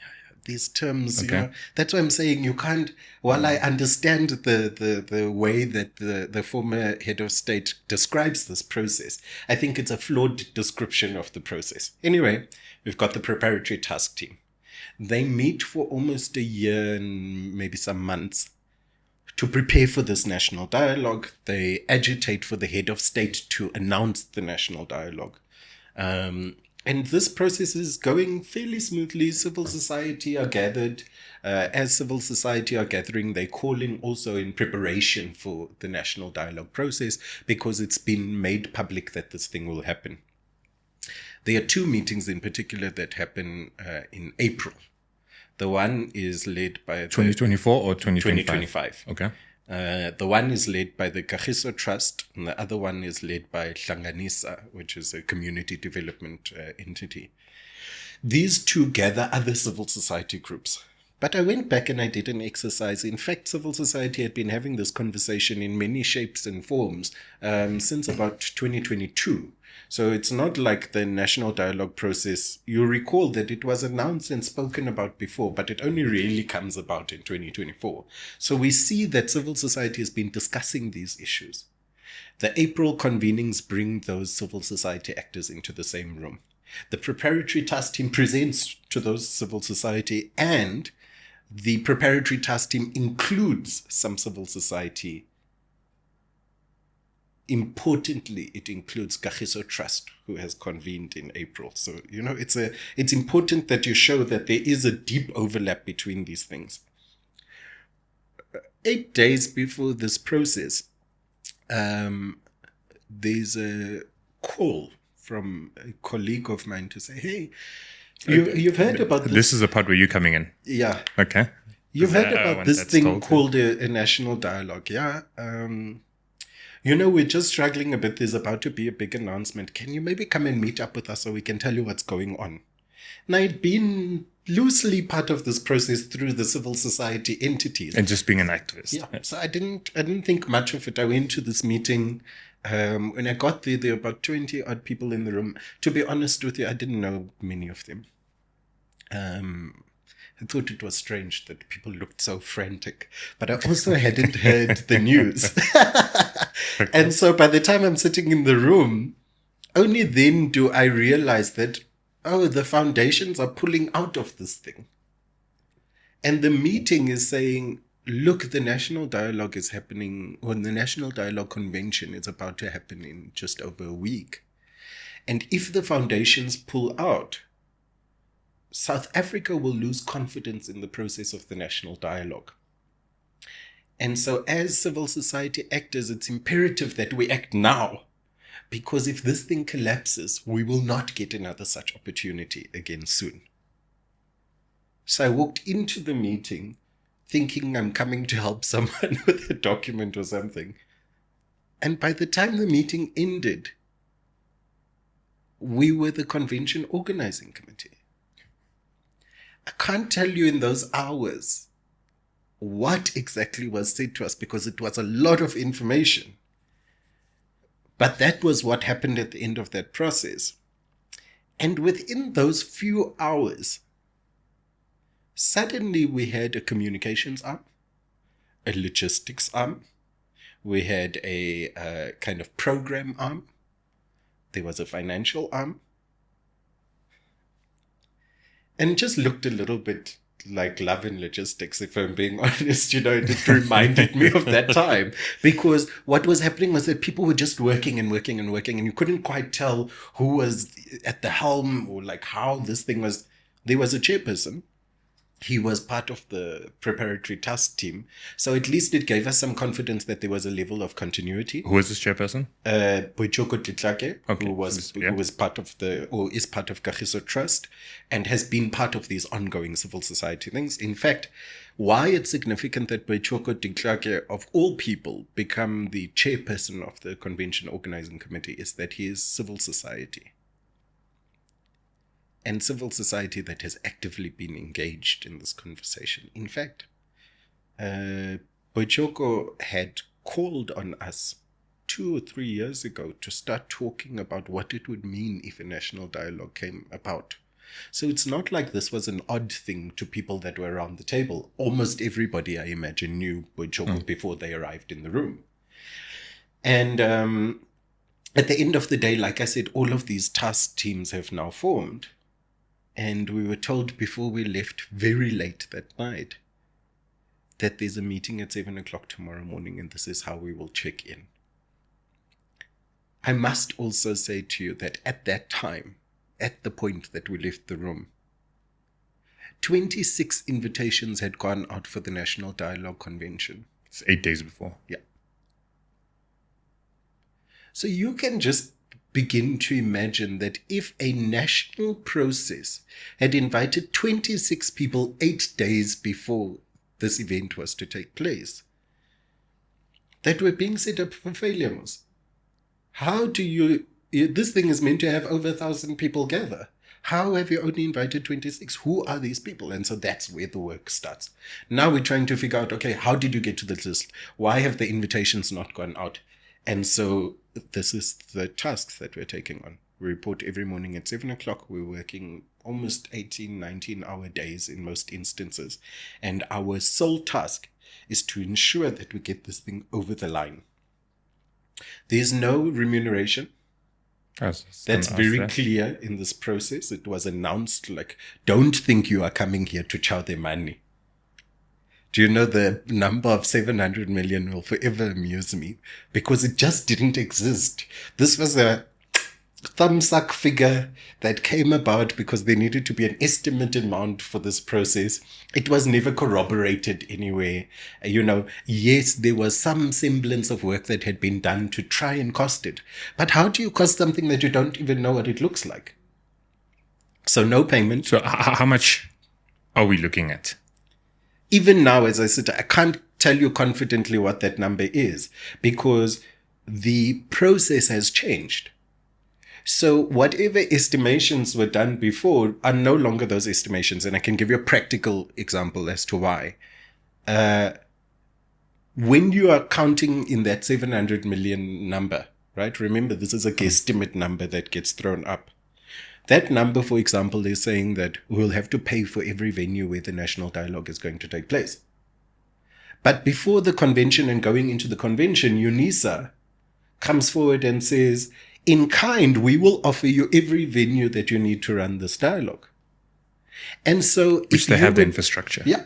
Speaker 1: These terms,
Speaker 2: Okay.
Speaker 1: that's why I'm saying you can't, while I understand the way that the former head of state describes this process, I think it's a flawed description of the process. Anyway, we've got the preparatory task team. They meet for almost a year and maybe some months to prepare for this national dialogue. They agitate for the head of state to announce the national dialogue. And this process is going fairly smoothly. Civil society are gathered. As civil society are gathering, they call in also in preparation for the national dialogue process, because it's been made public that this thing will happen. There are two meetings in particular that happen in April. The one is led by
Speaker 2: 2024 or 2025?
Speaker 1: 2025.
Speaker 2: Okay.
Speaker 1: The one is led by the Kagiso Trust, and the other one is led by Hlanganisa, which is a community development entity. These two gather other civil society groups. But I went back and I did an exercise. In fact, civil society had been having this conversation in many shapes and forms since about 2022. So it's not like the national dialogue process, you recall that it was announced and spoken about before, but it only really comes about in 2024. So we see that civil society has been discussing these issues. The April convenings bring those civil society actors into the same room. The preparatory task team presents to those civil society, and the preparatory task team includes some civil society. Importantly, it includes Kagiso Trust, who has convened in April. So, it's important that you show that there is a deep overlap between these things. 8 days before this process, there's a call from a colleague of mine to say, hey, you've heard about this.
Speaker 2: This is the part where you're coming in.
Speaker 1: Yeah.
Speaker 2: Okay.
Speaker 1: You've heard about this thing called a national dialogue. Yeah. We're just struggling a bit. There's about to be a big announcement. Can you maybe come and meet up with us so we can tell you what's going on? And I'd been loosely part of this process through the civil society entities.
Speaker 2: And just being an activist.
Speaker 1: Yeah. So I didn't think much of it. I went to this meeting. When I got there were about 20 odd people in the room. To be honest with you, I didn't know many of them. I thought it was strange that people looked so frantic, but I also hadn't heard the news. And so by the time I'm sitting in the room, only then do I realize that, the foundations are pulling out of this thing. And the meeting is saying, look, the national dialogue is happening, or the National Dialogue Convention is about to happen in just over a week. And if the foundations pull out, South Africa will lose confidence in the process of the national dialogue. And so as civil society actors, it's imperative that we act now, because if this thing collapses, we will not get another such opportunity again soon. So I walked into the meeting thinking I'm coming to help someone with a document or something. And by the time the meeting ended, we were the convention organizing committee. I can't tell you in those hours what exactly was said to us, because it was a lot of information. But that was what happened at the end of that process. And within those few hours, suddenly we had a communications arm, a logistics arm, we had a kind of program arm, there was a financial arm, and it just looked a little bit like Love and Logistics, if I'm being honest. It reminded me of that time, because what was happening was that people were just working and working and working, and you couldn't quite tell who was at the helm or like how this thing was. There was a chairperson he was part of the preparatory task team. So at least it gave us some confidence that there was a level of continuity.
Speaker 2: Who is this chairperson?
Speaker 1: Boichoko Titlake,
Speaker 2: Okay.
Speaker 1: who was part of or is part of Kagiso Trust and has been part of these ongoing civil society things. In fact, why it's significant that Boichoko Titlake, of all people, become the chairperson of the convention organizing committee is that he is civil society. And civil society that has actively been engaged in this conversation. In fact, Boichoko had called on us 2 or 3 years ago to start talking about what it would mean if a national dialogue came about. So it's not like this was an odd thing to people that were around the table. Almost everybody, I imagine, knew Boichoko before they arrived in the room. And at the end of the day, like I said, all of these task teams have now formed. And we were told before we left very late that night that there's a meeting at 7 o'clock tomorrow morning and this is how we will check in. I must also say to you that at that time, at the point that we left the room, 26 invitations had gone out for the National Dialogue Convention.
Speaker 2: It's 8 days before.
Speaker 1: Yeah. So you can just begin to imagine that if a national process had invited 26 people 8 days before this event was to take place, that were being set up for failure. How do you, this thing is meant to have over 1,000 people gather. How have you only invited 26? Who are these people? And so that's where the work starts. Now we're trying to figure out, okay, how did you get to this list? Why have the invitations not gone out? And so this is the task that we're taking on. We report every morning at 7 o'clock. We're working almost 18, 19-hour days in most instances. And our sole task is to ensure that we get this thing over the line. There's no remuneration. That's very clear in this process. It was announced like, don't think you are coming here to chow their money. Do you know the number of 700 million will forever amuse me because it just didn't exist. This was a thumbsuck figure that came about because there needed to be an estimated amount for this process. It was never corroborated anywhere. Yes, there was some semblance of work that had been done to try and cost it. But how do you cost something that you don't even know what it looks like? So no payment.
Speaker 2: So how much are we looking at?
Speaker 1: Even now, as I said, I can't tell you confidently what that number is because the process has changed. So whatever estimations were done before are no longer those estimations. And I can give you a practical example as to why. When you are counting in that 700 million number, right? Remember, this is a guesstimate number that gets thrown up. That number, for example, is saying that we'll have to pay for every venue where the national dialogue is going to take place. But before the convention and going into the convention, UNISA comes forward and says, in kind, we will offer you every venue that you need to run this dialogue. And so
Speaker 2: which they have the infrastructure.
Speaker 1: Yeah.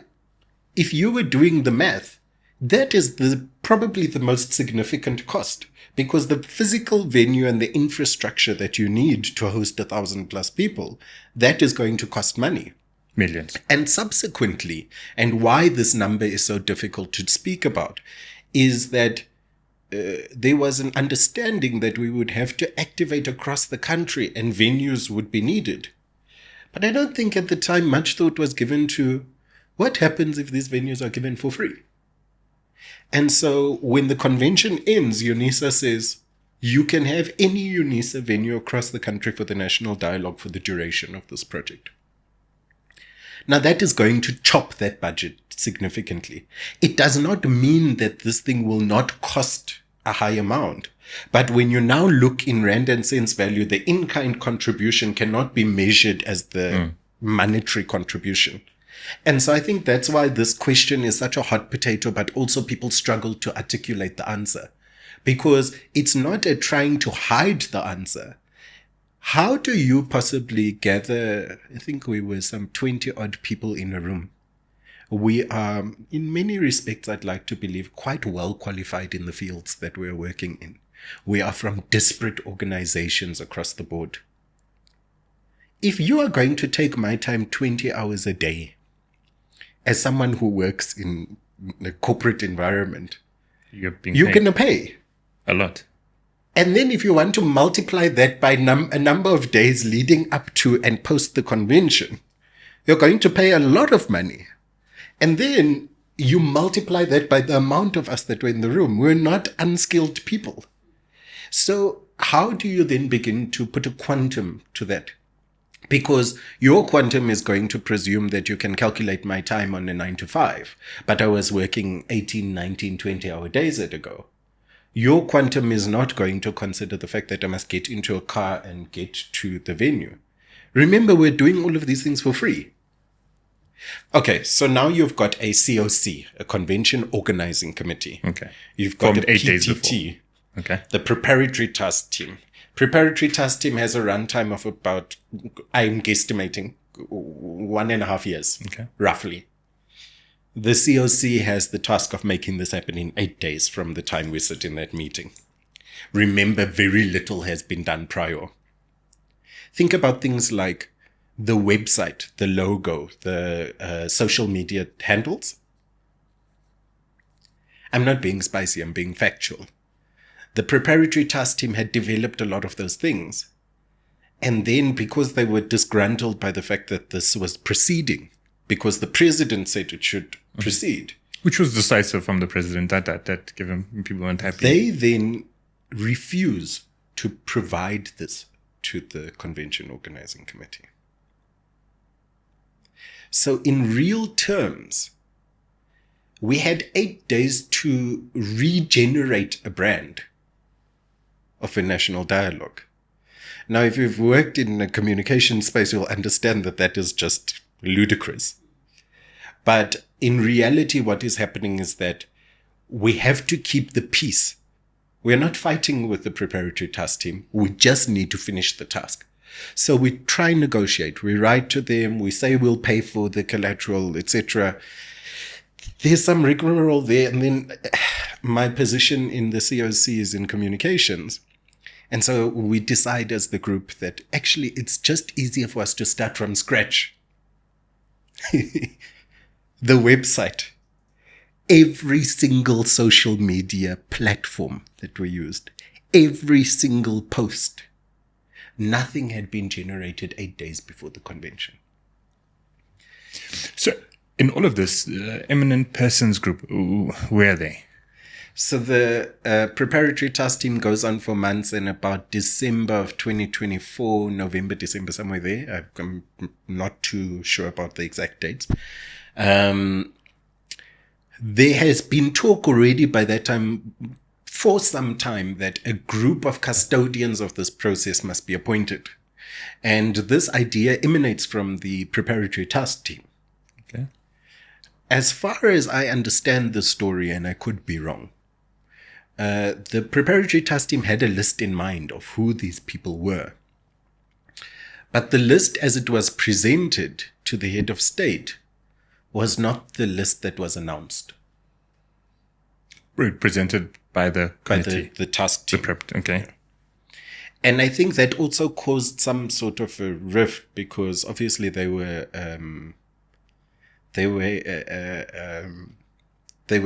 Speaker 1: If you were doing the math, that is probably the most significant cost because the physical venue and the infrastructure that you need to host 1,000+ people, that is going to cost money.
Speaker 2: Millions.
Speaker 1: And subsequently, and why this number is so difficult to speak about, is that there was an understanding that we would have to activate across the country and venues would be needed. But I don't think at the time much thought was given to what happens if these venues are given for free. And so when the convention ends, UNISA says, you can have any UNISA venue across the country for the national dialogue for the duration of this project. Now that is going to chop that budget significantly. It does not mean that this thing will not cost a high amount. But when you now look in rand and cents value, the in-kind contribution cannot be measured as the monetary contribution. And so I think that's why this question is such a hot potato, but also people struggle to articulate the answer. Because it's not a trying to hide the answer. How do you possibly gather, I think we were some 20 odd people in a room. We are, in many respects, I'd like to believe, quite well qualified in the fields that we're working in. We are from disparate organizations across the board. If you are going to take my time 20 hours a day as someone who works in a corporate environment,
Speaker 2: You're
Speaker 1: you're going to pay.
Speaker 2: a lot.
Speaker 1: And then if you want to multiply that by a number of days leading up to and post the convention, you're going to pay a lot of money. And then you multiply that by the amount of us that were in the room. We're not unskilled people. So how do you then begin to put a quantum to that? Because your quantum is going to presume that you can calculate my time on a 9 to 5, but I was working 18, 19, 20-hour days at a go. Your quantum is not going to consider the fact that I must get into a car and get to the venue. Remember, we're doing all of these things for free. Okay, so now you've got a COC, a Convention Organizing Committee.
Speaker 2: Okay.
Speaker 1: You've got
Speaker 2: Formed
Speaker 1: a
Speaker 2: 8 days
Speaker 1: PTT,
Speaker 2: before. Okay.
Speaker 1: the Preparatory Task Team. Preparatory Task Team has a runtime of about, I'm guesstimating, 1.5 years,
Speaker 2: Okay.
Speaker 1: roughly. The COC has the task of making this happen in 8 days from the time we sit in that meeting. Remember, very little has been done prior. Think about things like the website, the logo, the social media handles. I'm not being spicy, I'm being factual. The Preparatory Task Team had developed a lot of those things. And then because they were disgruntled by the fact that this was proceeding, because the president said it should proceed.
Speaker 2: Which was decisive from the president that given people weren't happy.
Speaker 1: They then refuse to provide this to the Convention Organizing Committee. So in real terms, we had 8 days to regenerate a brand of a national dialogue. Now, if you've worked in a communication space, you'll understand that that is just ludicrous. But in reality, what is happening is that we have to keep the peace. We're not fighting with the Preparatory Task Team. We just need to finish the task. So we try and negotiate. We write to them. We say we'll pay for the collateral, etc. There's some rigmarole there. And then my position in the COC is in communications. And so we decide as the group that actually it's just easier for us to start from scratch. The website, every single social media platform that we used, every single post, nothing had been generated 8 days before the convention.
Speaker 2: So in all of this, Eminent Persons Group, where are they?
Speaker 1: So the Preparatory Task Team goes on for months, and about December of 2024, November, December, somewhere there. I'm not too sure about the exact dates. There has been talk already by that time, for some time, that a group of custodians of this process must be appointed. And this idea emanates from the Preparatory Task Team.
Speaker 2: Okay.
Speaker 1: As far as I understand the story, and I could be wrong, the Preparatory Task Team had a list in mind of who these people were. But the list as it was presented to the head of state was not the list that was announced.
Speaker 2: Presented by the committee.
Speaker 1: By the task team.
Speaker 2: Okay.
Speaker 1: And I think that also caused some sort of a rift, because obviously they were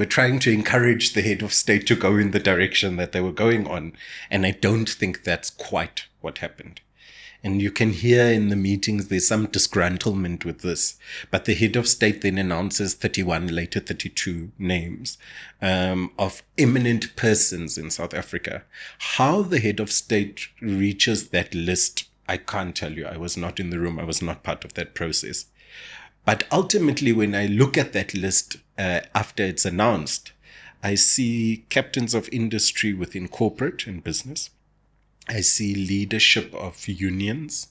Speaker 1: trying to encourage the head of state to go in the direction that they were going on. And I don't think that's quite what happened. And you can hear in the meetings, there's some disgruntlement with this. But the head of state then announces 31, later 32 names of eminent persons in South Africa. How the head of state reaches that list, I can't tell you. I was not in the room. I was not part of that process. But ultimately, when I look at that list after it's announced, I see captains of industry within corporate and business. I see leadership of unions.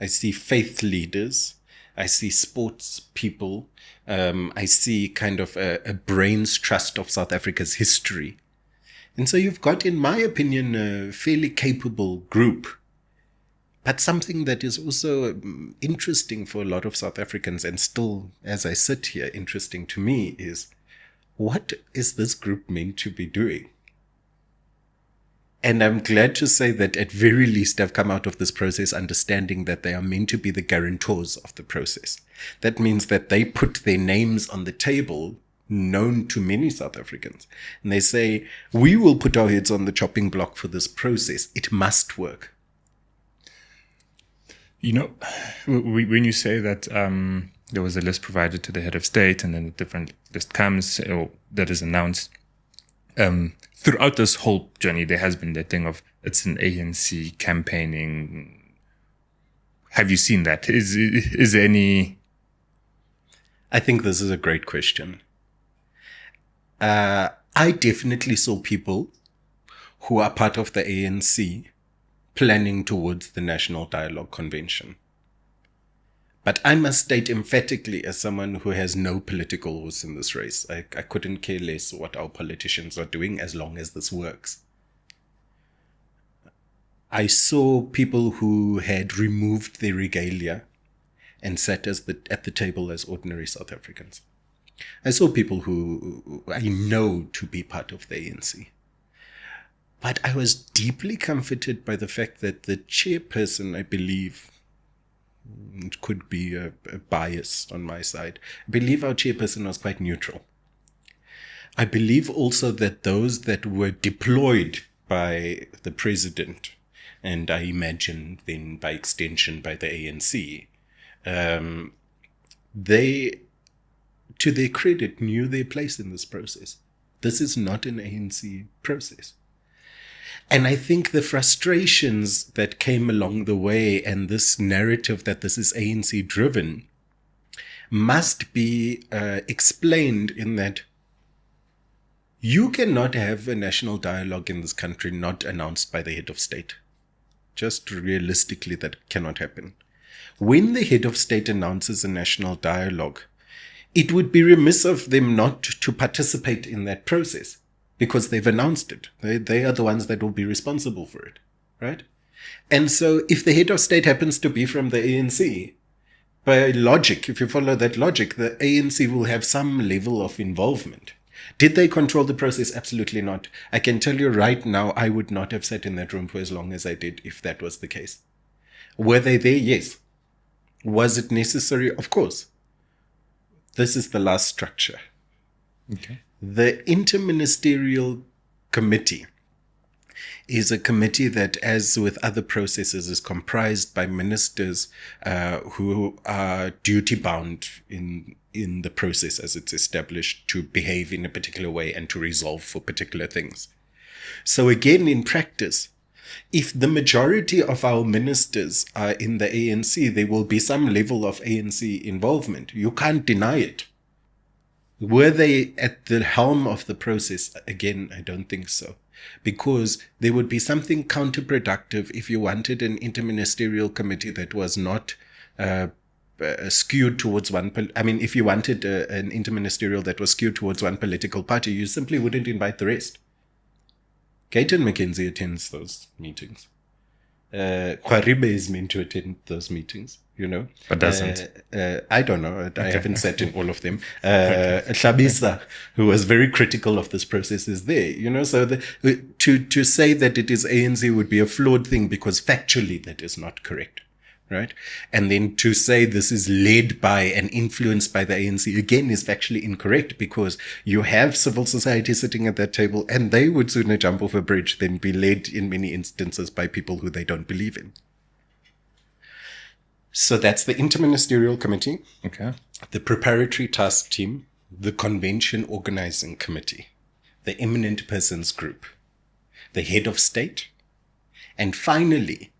Speaker 1: I see faith leaders. I see sports people. I see kind of a brains trust of South Africa's history. And so you've got, in my opinion, a fairly capable group. But something that is also interesting for a lot of South Africans, and still, as I sit here, interesting to me, is what is this group meant to be doing? And I'm glad to say that at very least I've come out of this process understanding that they are meant to be the guarantors of the process. That means that they put their names on the table known to many South Africans. And they say, we will put our heads on the chopping block for this process. It must work.
Speaker 2: You know, when you say that there was a list provided to the head of state and then a different list comes or that is announced, throughout this whole journey, there has been that thing of it's an ANC campaigning. Have you seen that? Is there any?
Speaker 1: I think this is a great question. I definitely saw people who are part of the ANC planning towards the National Dialogue Convention. But I must state emphatically, as someone who has no political horse in this race, I couldn't care less what our politicians are doing as long as this works. I saw people who had removed their regalia and sat at the table as ordinary South Africans. I saw people who I know to be part of the ANC. But I was deeply comforted by the fact that the chairperson, I believe, it could be a bias on my side, I believe our chairperson was quite neutral. I believe also that those that were deployed by the president, and I imagine then by extension by the ANC, they, to their credit, knew their place in this process. This is not an ANC process. And I think the frustrations that came along the way and this narrative that this is ANC driven must be explained in that you cannot have a national dialogue in this country not announced by the head of state. Just realistically, that cannot happen. When the head of state announces a national dialogue, it would be remiss of them not to participate in that process. Because they've announced it. They are the ones that will be responsible for it, right? And so if the head of state happens to be from the ANC, by logic, if you follow that logic, the ANC will have some level of involvement. Did they control the process? Absolutely not. I can tell you right now, I would not have sat in that room for as long as I did if that was the case. Were they there? Yes. Was it necessary? Of course. This is the last structure.
Speaker 2: Okay.
Speaker 1: The Interministerial Committee is a committee that, as with other processes, is comprised by ministers who are duty-bound in the process as it's established to behave in a particular way and to resolve for particular things. So again, in practice, if the majority of our ministers are in the ANC, there will be some level of ANC involvement. You can't deny it. Were they at the helm of the process? Again, I don't think so. Because there would be something counterproductive if you wanted an interministerial committee that was not skewed towards one. If you wanted an interministerial that was skewed towards one political party, you simply wouldn't invite the rest. Gayton McKenzie attends those meetings. Kwaribe is meant to attend those meetings, you know.
Speaker 2: But doesn't.
Speaker 1: I don't know. I haven't sat in all of them. Shabisa, who was very critical of this process, is there, you know. So to say that it is ANC would be a flawed thing because factually that is not correct, right? And then to say this is led by and influenced by the ANC, again, is factually incorrect because you have civil society sitting at that table and they would sooner jump off a bridge than be led in many instances by people who they don't believe in. So that's the Interministerial Committee,
Speaker 2: okay,
Speaker 1: the Preparatory Task Team, the Convention Organizing Committee, the Eminent Persons Group, the Head of State, and finally,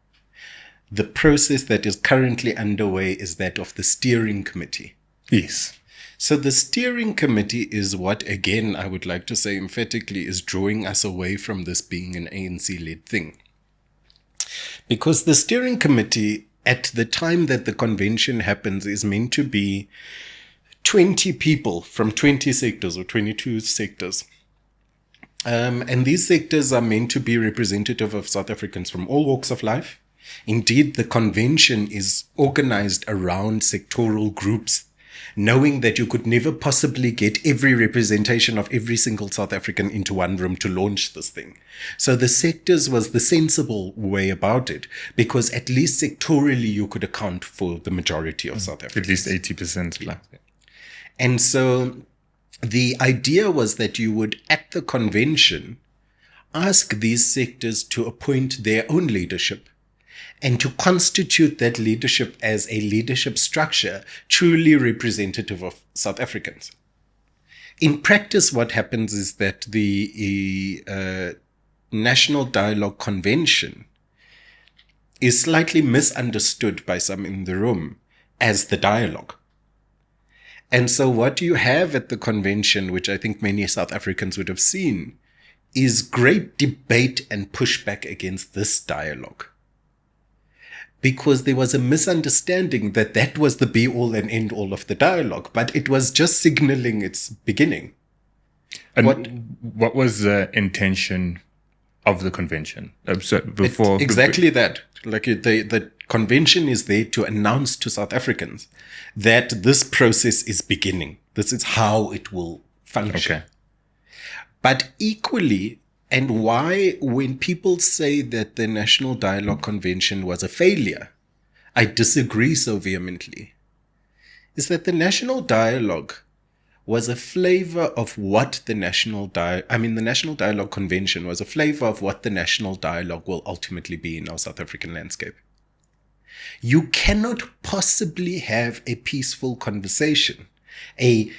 Speaker 1: the process that is currently underway is that of the Steering Committee.
Speaker 2: Yes.
Speaker 1: So the Steering Committee is what, again, I would like to say emphatically, is drawing us away from this being an ANC-led thing. Because the Steering Committee, at the time that the convention happens, is meant to be 20 people from 20 sectors or 22 sectors. And these sectors are meant to be representative of South Africans from all walks of life. Indeed, the convention is organized around sectoral groups knowing that you could never possibly get every representation of every single South African into one room to launch this thing. So the sectors was the sensible way about it, because at least sectorally you could account for the majority of South Africans.
Speaker 2: At least 80% black.
Speaker 1: And so the idea was that you would, at the convention, ask these sectors to appoint their own leadership and to constitute that leadership as a leadership structure truly representative of South Africans. In practice, what happens is that the National Dialogue Convention is slightly misunderstood by some in the room as the dialogue. And so what you have at the convention, which I think many South Africans would have seen, is great debate and pushback against this dialogue. Because there was a misunderstanding that that was the be-all and end-all of the dialogue, but it was just signaling its beginning.
Speaker 2: And what was the intention of the convention?
Speaker 1: Exactly that. Like the convention is there to announce to South Africans that this process is beginning. This is how it will function.
Speaker 2: Okay.
Speaker 1: But equally, and why when people say that the National Dialogue Convention was a failure, I disagree so vehemently, is that the National Dialogue was a flavor of what the National Dialogue Convention was a flavor of what the National Dialogue will ultimately be in our South African landscape. You cannot possibly have a peaceful conversation, a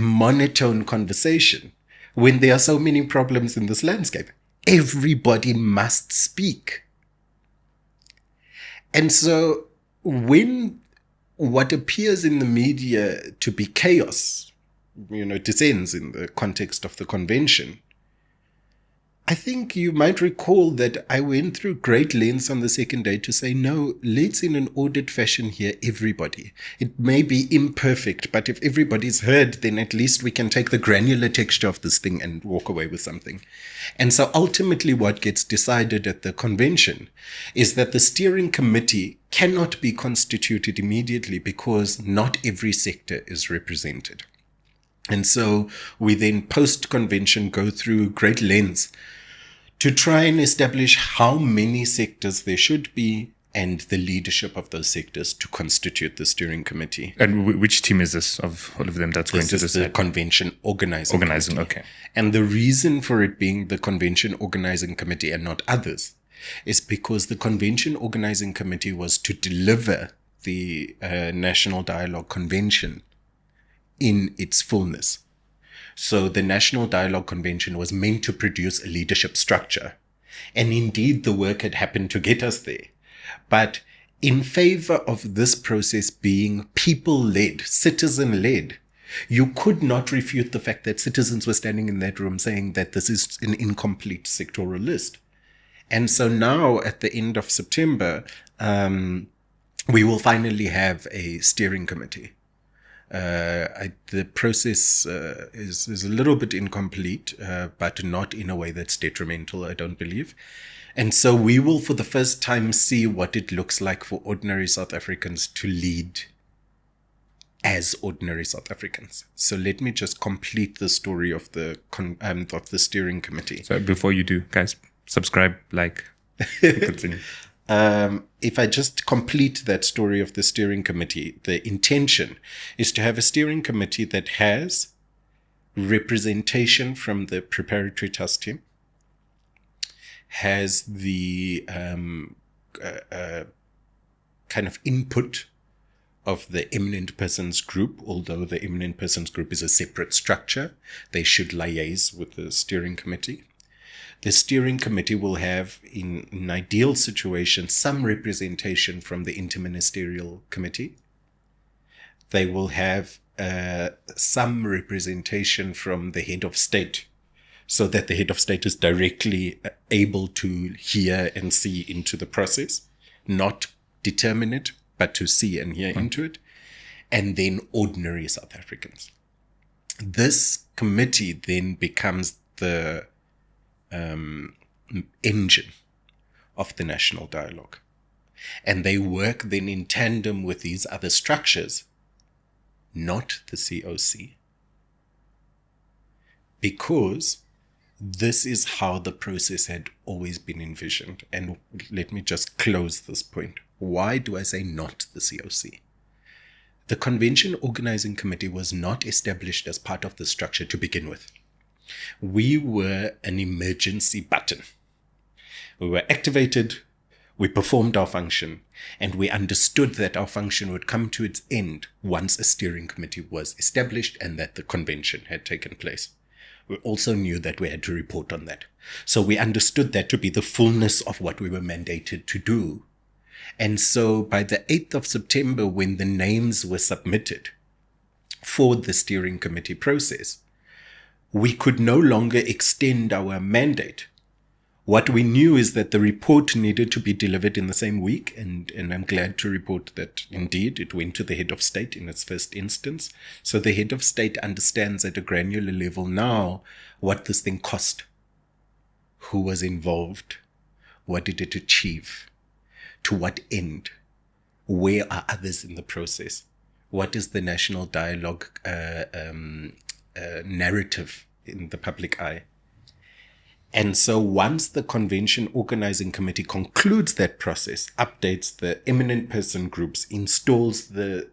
Speaker 1: monotone conversation, when there are so many problems in this landscape. Everybody must speak. And so when what appears in the media to be chaos, descends in the context of the convention, I think you might recall that I went through great lengths on the second day to say, no, let's in an ordered fashion hear everybody. It may be imperfect, but if everybody's heard, then at least we can take the granular texture of this thing and walk away with something. And so ultimately what gets decided at the convention is that the steering committee cannot be constituted immediately because not every sector is represented. And so we then post-convention go through great lengths to try and establish how many sectors there should be and the leadership of those sectors to constitute the steering committee.
Speaker 2: And which team is this of all of them that's going to decide?
Speaker 1: This is the convention organizing committee.
Speaker 2: Okay.
Speaker 1: And the reason for it being the convention organizing committee and not others is because the convention organizing committee was to deliver the National Dialogue Convention in its fullness. So the National Dialogue Convention was meant to produce a leadership structure. And indeed, the work had happened to get us there. But in favor of this process being people-led, citizen-led, you could not refute the fact that citizens were standing in that room saying that this is an incomplete sectoral list. And so now, at the end of September, we will finally have a steering committee. The process is a little bit incomplete, but not in a way that's detrimental, I don't believe. And so we will, for the first time, see what it looks like for ordinary South Africans to lead as ordinary South Africans. So let me just complete the story of the steering committee.
Speaker 2: So before you do, guys, subscribe, like, continue.
Speaker 1: If I just complete that story of the steering committee, the intention is to have a steering committee that has representation from the preparatory task team, has the kind of input of the eminent persons group, although the eminent persons group is a separate structure. They should liaise with the steering committee. The steering committee will have, in an ideal situation, some representation from the interministerial committee. They will have some representation from the head of state, so that the head of state is directly able to hear and see into the process, not determine it, but to see and hear into it, and then ordinary South Africans. This committee then becomes the engine of the national dialogue. And they work then in tandem with these other structures, not the COC. Because this is how the process had always been envisioned. And let me just close this point. Why do I say not the COC? The Convention Organizing Committee was not established as part of the structure to begin with. We were an emergency button. We were activated, we performed our function, and we understood that our function would come to its end once a steering committee was established and that the convention had taken place. We also knew that we had to report on that. So we understood that to be the fullness of what we were mandated to do. And so by the 8th of September, when the names were submitted for the steering committee process, we could no longer extend our mandate. What we knew is that the report needed to be delivered in the same week, and I'm glad to report that indeed it went to the head of state in its first instance. So the head of state understands at a granular level now what this thing cost, who was involved, what did it achieve, to what end, where are others in the process, what is the national dialogue narrative in the public eye. And so once the Convention Organizing Committee concludes that process, updates the eminent person groups, installs the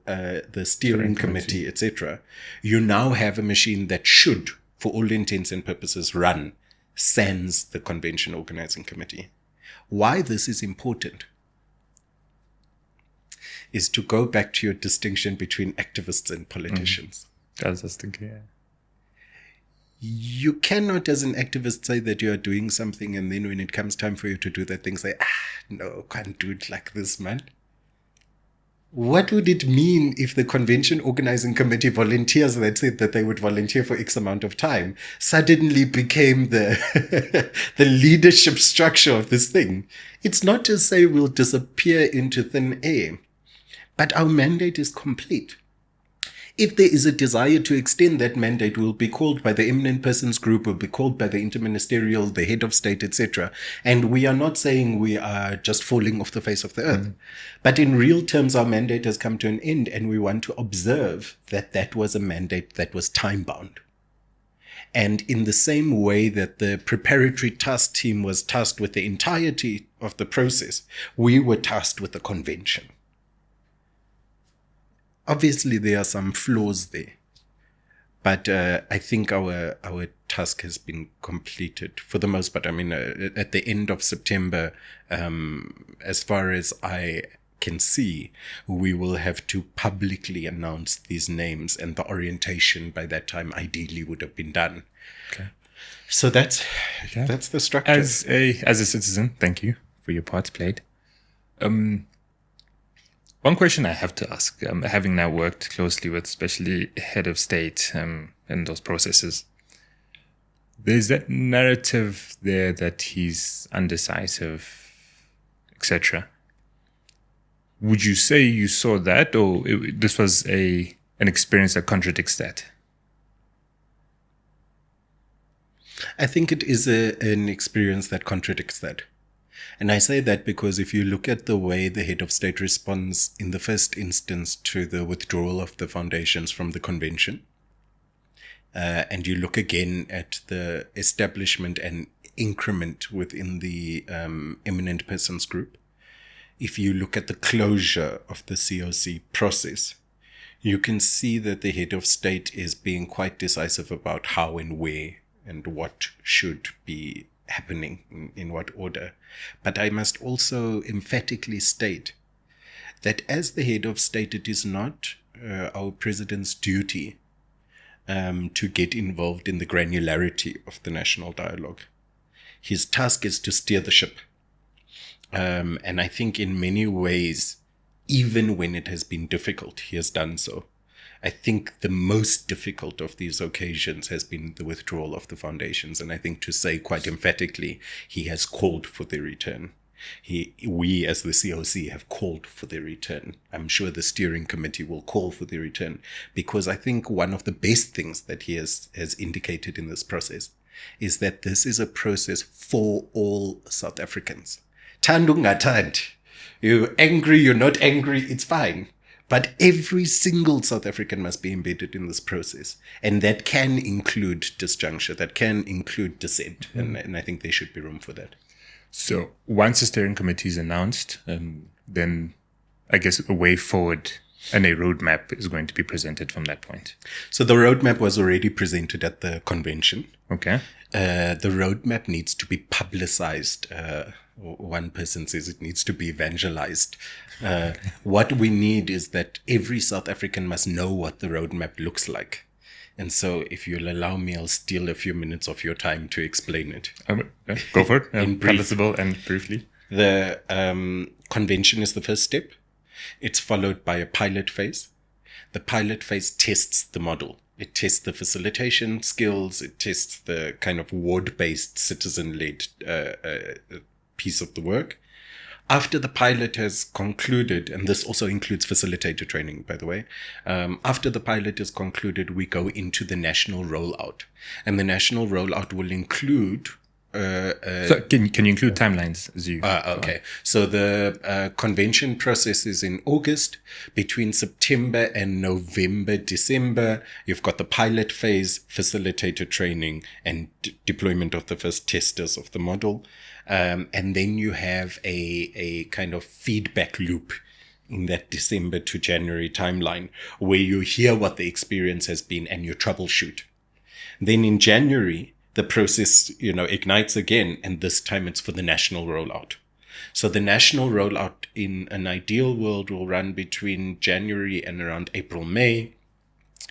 Speaker 1: steering committee, etc., you now have a machine that should, for all intents and purposes, run sans the Convention Organizing Committee. Why this is important is to go back to your distinction between activists and politicians.
Speaker 2: I was just thinking, yeah.
Speaker 1: You cannot, as an activist, say that you are doing something, and then when it comes time for you to do that thing, say, no, can't do it like this, man. What would it mean if the Convention Organizing Committee volunteers that said that they would volunteer for X amount of time suddenly became the the leadership structure of this thing? It's not to say we'll disappear into thin air, but our mandate is complete. If there is a desire to extend that mandate, we'll be called by the eminent persons group, we'll be called by the interministerial, the head of state, etc. And we are not saying we are just falling off the face of the earth. But in real terms, our mandate has come to an end, and we want to observe that that was a mandate that was time-bound. And in the same way that the preparatory task team was tasked with the entirety of the process, we were tasked with the convention. Obviously, there are some flaws there, but I think our task has been completed for the most part. I mean, at the end of September, as far as I can see, we will have to publicly announce these names, and the orientation by that time ideally would have been done.
Speaker 2: Okay.
Speaker 1: So that's the structure.
Speaker 2: As a citizen, thank you for your part played. One question I have to ask, having now worked closely with especially head of state in those processes, there's that narrative there that he's undecisive, etc. Would you say you saw that, or this was an experience that contradicts that?
Speaker 1: I think it is an experience that contradicts that. And I say that because if you look at the way the head of state responds in the first instance to the withdrawal of the foundations from the convention, and you look again at the establishment and increment within the eminent persons group, if you look at the closure of the COC process, you can see that the head of state is being quite decisive about how and where and what should be happening in what order. But I must also emphatically state that as the head of state, it is not our president's duty to get involved in the granularity of the national dialogue. His task is to steer the ship. And I think in many ways, even when it has been difficult, he has done so. I think the most difficult of these occasions has been the withdrawal of the foundations. And I think, to say quite emphatically, he has called for their return. We as the COC have called for their return. I'm sure the steering committee will call for their return, because I think one of the best things that he has indicated in this process is that this is a process for all South Africans. Thanda ungathandi. You're angry, you're not angry, it's fine. But every single South African must be embedded in this process. And that can include disjuncture, that can include dissent. And I think there should be room for that.
Speaker 2: So once the steering committee is announced, then I guess a way forward and a roadmap is going to be presented from that point.
Speaker 1: So the roadmap was already presented at the convention.
Speaker 2: Okay.
Speaker 1: The roadmap needs to be publicized. One person says it needs to be evangelized. What we need is that every South African must know what the roadmap looks like. And so if you'll allow me, I'll steal a few minutes of your time to explain it.
Speaker 2: Go for it.
Speaker 1: Palatable
Speaker 2: and briefly.
Speaker 1: The convention is the first step. It's followed by a pilot phase. The pilot phase tests the model. It tests the facilitation skills. It tests the kind of ward-based, citizen-led piece of the work. After the pilot has concluded, and this also includes facilitator training, by the way, after the pilot is concluded, we go into the national rollout. And the national rollout will include...
Speaker 2: so can you include timelines?
Speaker 1: Okay. So the convention process is in August. Between September and November, December, you've got the pilot phase, facilitator training, and deployment of the first testers of the model. And then you have a kind of feedback loop in that December to January timeline where you hear what the experience has been and you troubleshoot. Then in January, the process, ignites again, and this time it's for the national rollout. So the national rollout in an ideal world will run between January and around April, May.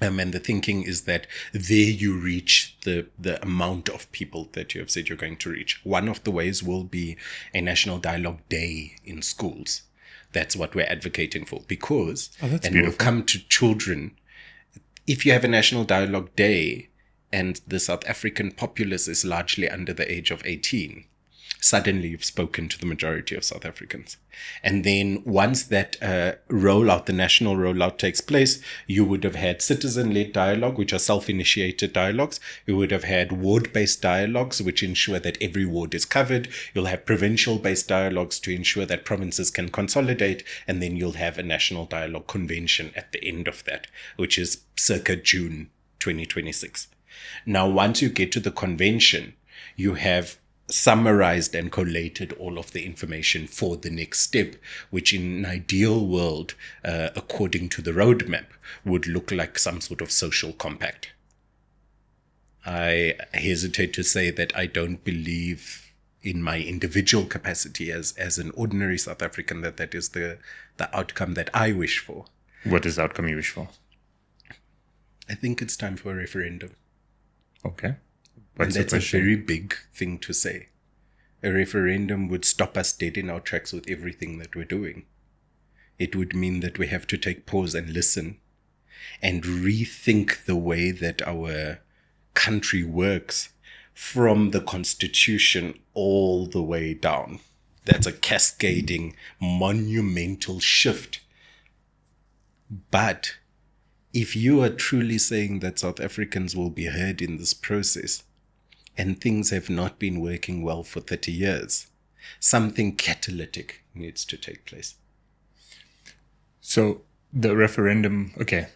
Speaker 1: And the thinking is that there you reach the amount of people that you have said you're going to reach. One of the ways will be a national dialogue day in schools. That's what we're advocating for, because, and we'll come to children, if you have a national dialogue day and the South African populace is largely under the age of 18, suddenly you've spoken to the majority of South Africans. And then once that rollout, the national rollout takes place, you would have had citizen-led dialogue, which are self-initiated dialogues. You would have had ward-based dialogues, which ensure that every ward is covered. You'll have provincial-based dialogues to ensure that provinces can consolidate. And then you'll have a national dialogue convention at the end of that, which is circa June 2026. Now, once you get to the convention, you have summarized and collated all of the information for the next step, which in an ideal world, according to the roadmap, would look like some sort of social compact. I hesitate to say that I don't believe in my individual capacity as an ordinary South African that is the outcome that I wish for.
Speaker 2: What is the outcome you wish for?
Speaker 1: I think it's time for a referendum.
Speaker 2: Okay.
Speaker 1: And that's a very big thing to say. A referendum would stop us dead in our tracks with everything that we're doing. It would mean that we have to take pause and listen and rethink the way that our country works from the Constitution all the way down. That's a cascading, monumental shift. But if you are truly saying that South Africans will be heard in this process, and things have not been working well for 30 years, something catalytic needs to take place.
Speaker 2: So the referendum, okay,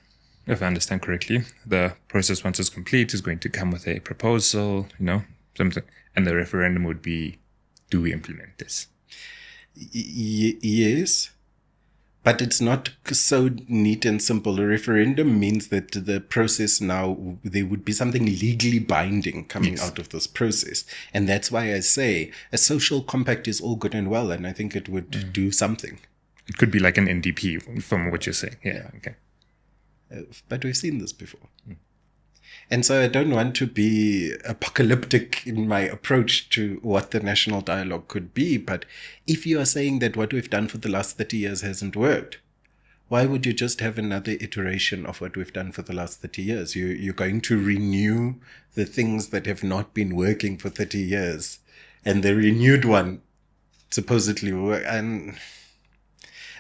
Speaker 2: if I understand correctly, the process once it's complete is going to come with a proposal, something, and the referendum would be, do we implement this?
Speaker 1: Yes. But it's not so neat and simple. A referendum means that the process now, there would be something legally binding coming out of this process. And that's why I say a social compact is all good and well, and I think it would do something.
Speaker 2: It could be like an NDP from what you're saying. Yeah. Okay.
Speaker 1: But we've seen this before. And so I don't want to be apocalyptic in my approach to what the national dialogue could be. But if you are saying that what we've done for the last 30 years hasn't worked, why would you just have another iteration of what we've done for the last 30 years? You're going to renew the things that have not been working for 30 years. And the renewed one supposedly will work. And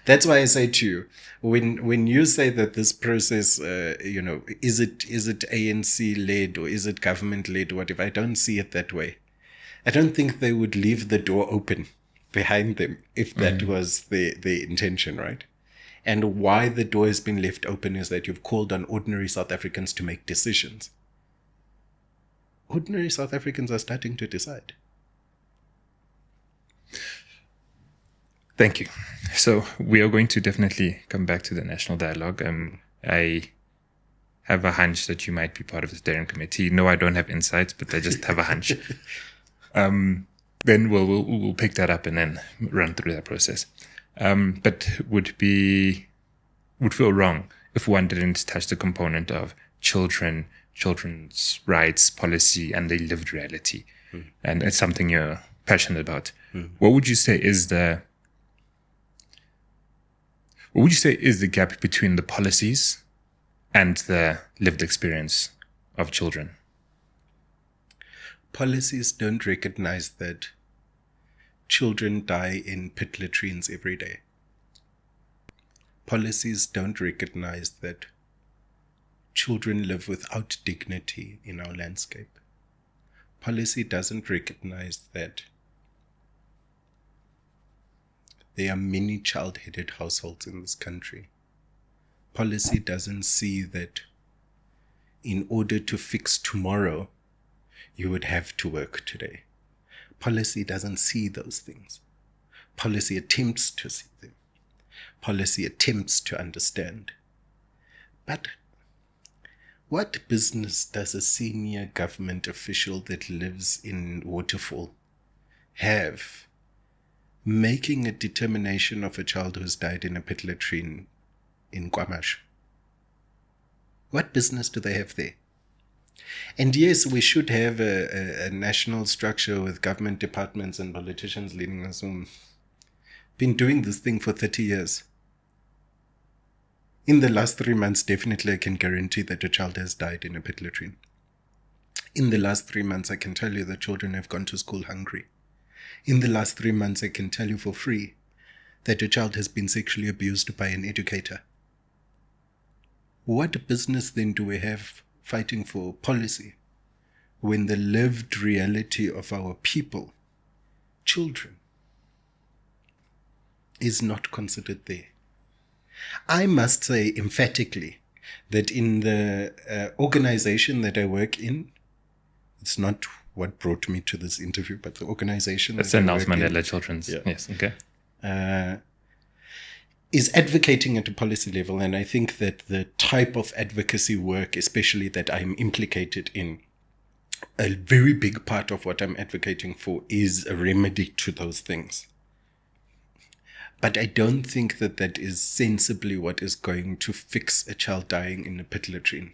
Speaker 1: that's why I say to you, when you say that this process, is it ANC led or is it government led or whatever, I don't see it that way. I don't think they would leave the door open behind them if that was the intention, right? And why the door has been left open is that you've called on ordinary South Africans to make decisions. Ordinary South Africans are starting to decide.
Speaker 2: Thank you. So we are going to definitely come back to the national dialogue. I have a hunch that you might be part of the steering committee. No, I don't have insights, but I just have a hunch. Then we'll pick that up and then run through that process. But would feel wrong if one didn't touch the component of children's rights policy and the lived reality. And it's something you're passionate about. What would you say is the gap between the policies and the lived experience of children?
Speaker 1: Policies don't recognize that children die in pit latrines every day. Policies don't recognize that children live without dignity in our landscape. Policy doesn't recognize that there are many child-headed households in this country. Policy doesn't see that in order to fix tomorrow, you would have to work today. Policy doesn't see those things. Policy attempts to see them. Policy attempts to understand. But what business does a senior government official that lives in Waterfall have making a determination of a child who's died in a pit latrine in KwaMashu? What business do they have there? And yes, we should have a national structure with government departments and politicians leading us on. Been doing this thing for 30 years. In the last 3 months, definitely I can guarantee that a child has died in a pit latrine. In the last 3 months, I can tell you that children have gone to school hungry. In the last 3 months, I can tell you for free that a child has been sexually abused by an educator. What business then do we have fighting for policy when the lived reality of our people, children, is not considered there? I must say emphatically that in the organization that I work in, it's not what brought me to this interview, but the organization
Speaker 2: that's the Nelson Mandela Children's.
Speaker 1: Yeah.
Speaker 2: Yes, okay.
Speaker 1: Is advocating at a policy level. And I think that the type of advocacy work, especially that I'm implicated in, a very big part of what I'm advocating for is a remedy to those things. But I don't think that that is sensibly what is going to fix a child dying in a pit latrine.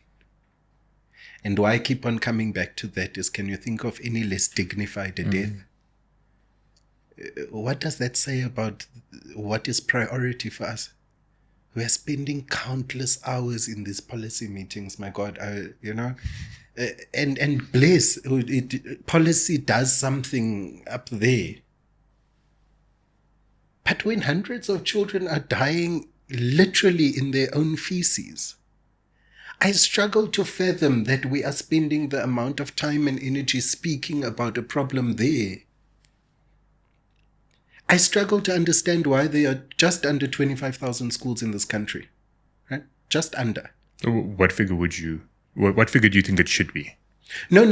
Speaker 1: And why I keep on coming back to that is, can you think of any less dignified a death? What does that say about what is priority for us? We are spending countless hours in these policy meetings, my God, and bless, policy does something up there. But when hundreds of children are dying literally in their own feces, I struggle to fathom that we are spending the amount of time and energy speaking about a problem there. I struggle to understand why there are just under 25,000 schools in this country, right? Just under.
Speaker 2: What figure do you think it should be?
Speaker 1: No.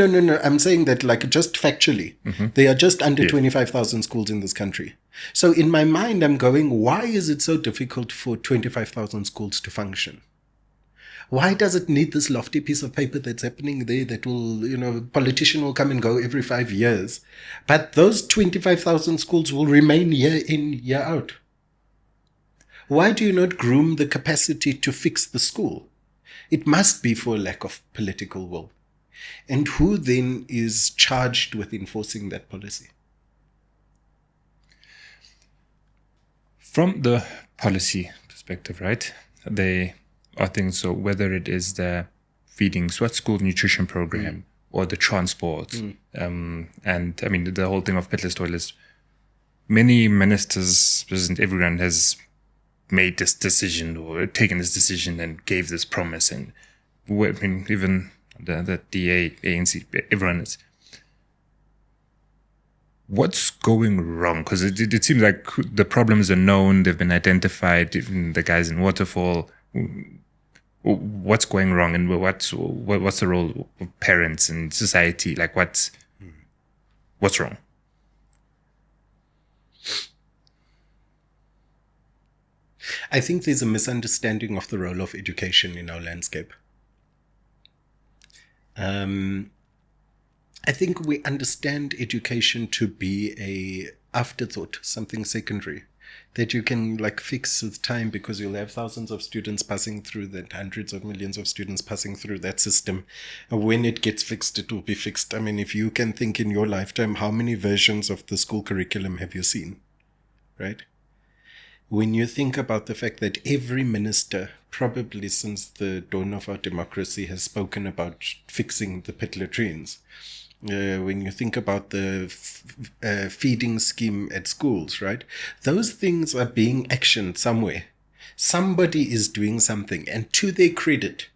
Speaker 1: I'm saying that, like, just factually, there are just under 25,000 schools in this country. So in my mind, I'm going, why is it so difficult for 25,000 schools to function? Why does it need this lofty piece of paper that's happening there that will, politician will come and go every 5 years, but those 25,000 schools will remain year in, year out? Why do you not groom the capacity to fix the school? It must be for lack of political will. And who then is charged with enforcing that policy?
Speaker 2: From the policy perspective, right? They are things, so whether it is the feeding sweat school nutrition program or the transport, and I mean, the whole thing of pitless toilets, many ministers, President everyone has made this decision or taken this decision and gave this promise. And I mean, even the DA, ANC, everyone is. What's going wrong? Because it seems like the problems are known, they've been identified, even the guys in Waterfall. What's going wrong, and what's the role of parents and society? Like, what's wrong?
Speaker 1: I think there's a misunderstanding of the role of education in our landscape. I think we understand education to be a afterthought, something secondary, that you can like fix with time because you'll have thousands of students passing through that, hundreds of millions of students passing through that system. And when it gets fixed, it will be fixed. I mean, if you can think in your lifetime, how many versions of the school curriculum have you seen, right? When you think about the fact that every minister, probably since the dawn of our democracy, has spoken about fixing the pit latrines, when you think about the feeding scheme at schools, right? Those things are being actioned somewhere. Somebody is doing something. And to their credit,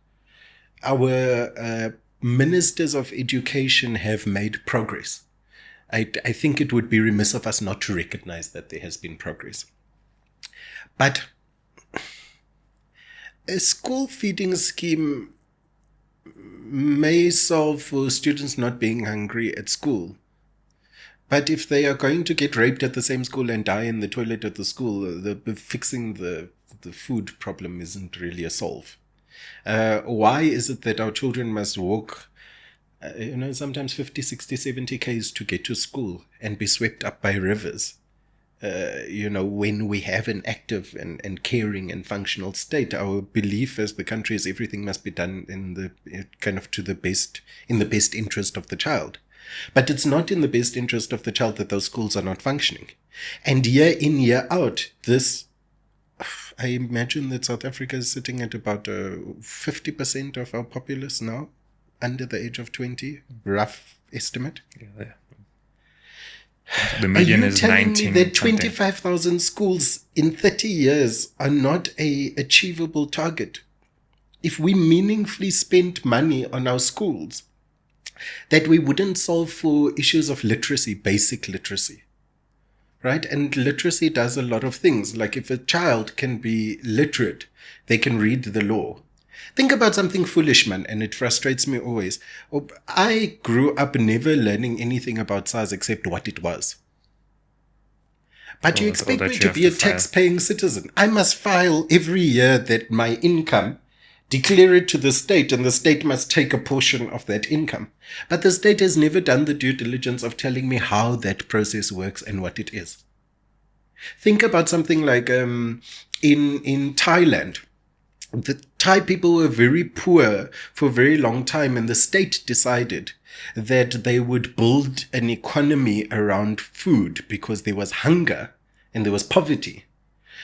Speaker 1: our ministers of education have made progress. I think it would be remiss of us not to recognize that there has been progress. But a school feeding scheme may solve for students not being hungry at school. But if they are going to get raped at the same school and die in the toilet at the school, fixing the food problem isn't really a solve. Why is it that our children must walk, sometimes 50, 60, 70 Ks to get to school and be swept up by rivers? When we have an active and caring and functional state, our belief as the country is everything must be done in the best interest of the child. But it's not in the best interest of the child that those schools are not functioning. And year in, year out, I imagine that South Africa is sitting at about 50% of our populace now, under the age of 20, rough estimate.
Speaker 2: Yeah. The median is 19. Are you telling me that
Speaker 1: 25,000 schools in 30 years are not a achievable target? If we meaningfully spent money on our schools, that we wouldn't solve for issues of literacy, basic literacy, right? And literacy does a lot of things. Like if a child can be literate, they can read the law. Think about something foolish, man, and it frustrates me always. I grew up never learning anything about SARS except what it was. But you expect me to be a tax-paying citizen. I must file every year that my income, declare it to the state, and the state must take a portion of that income. But the state has never done the due diligence of telling me how that process works and what it is. Think about something like in Thailand. The Thai people were very poor for a very long time, and the state decided that they would build an economy around food because there was hunger and there was poverty.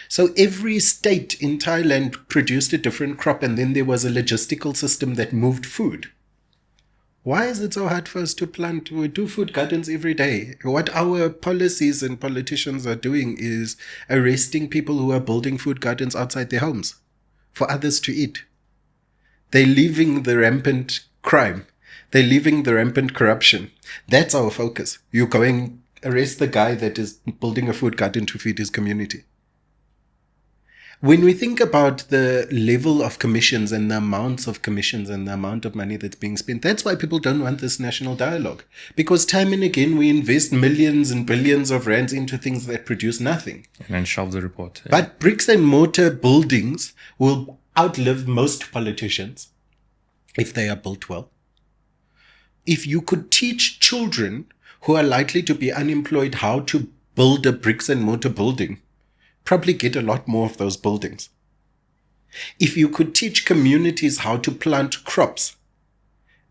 Speaker 1: So every state in Thailand produced a different crop, and then there was a logistical system that moved food. Why is it so hard for us to plant? We do food gardens every day. What our policies and politicians are doing is arresting people who are building food gardens outside their homes for others to eat. They're leaving the rampant crime. They're leaving the rampant corruption. That's our focus. You going arrest the guy that is building a food garden to feed his community. When we think about the level of commissions and the amounts of commissions and the amount of money that's being spent, that's why people don't want this national dialogue. Because time and again, we invest millions and billions of rands into things that produce nothing.
Speaker 2: And then shelve the report. Yeah.
Speaker 1: But bricks and mortar buildings will outlive most politicians if they are built well. If you could teach children who are likely to be unemployed how to build a bricks and mortar building, probably get a lot more of those buildings. If you could teach communities how to plant crops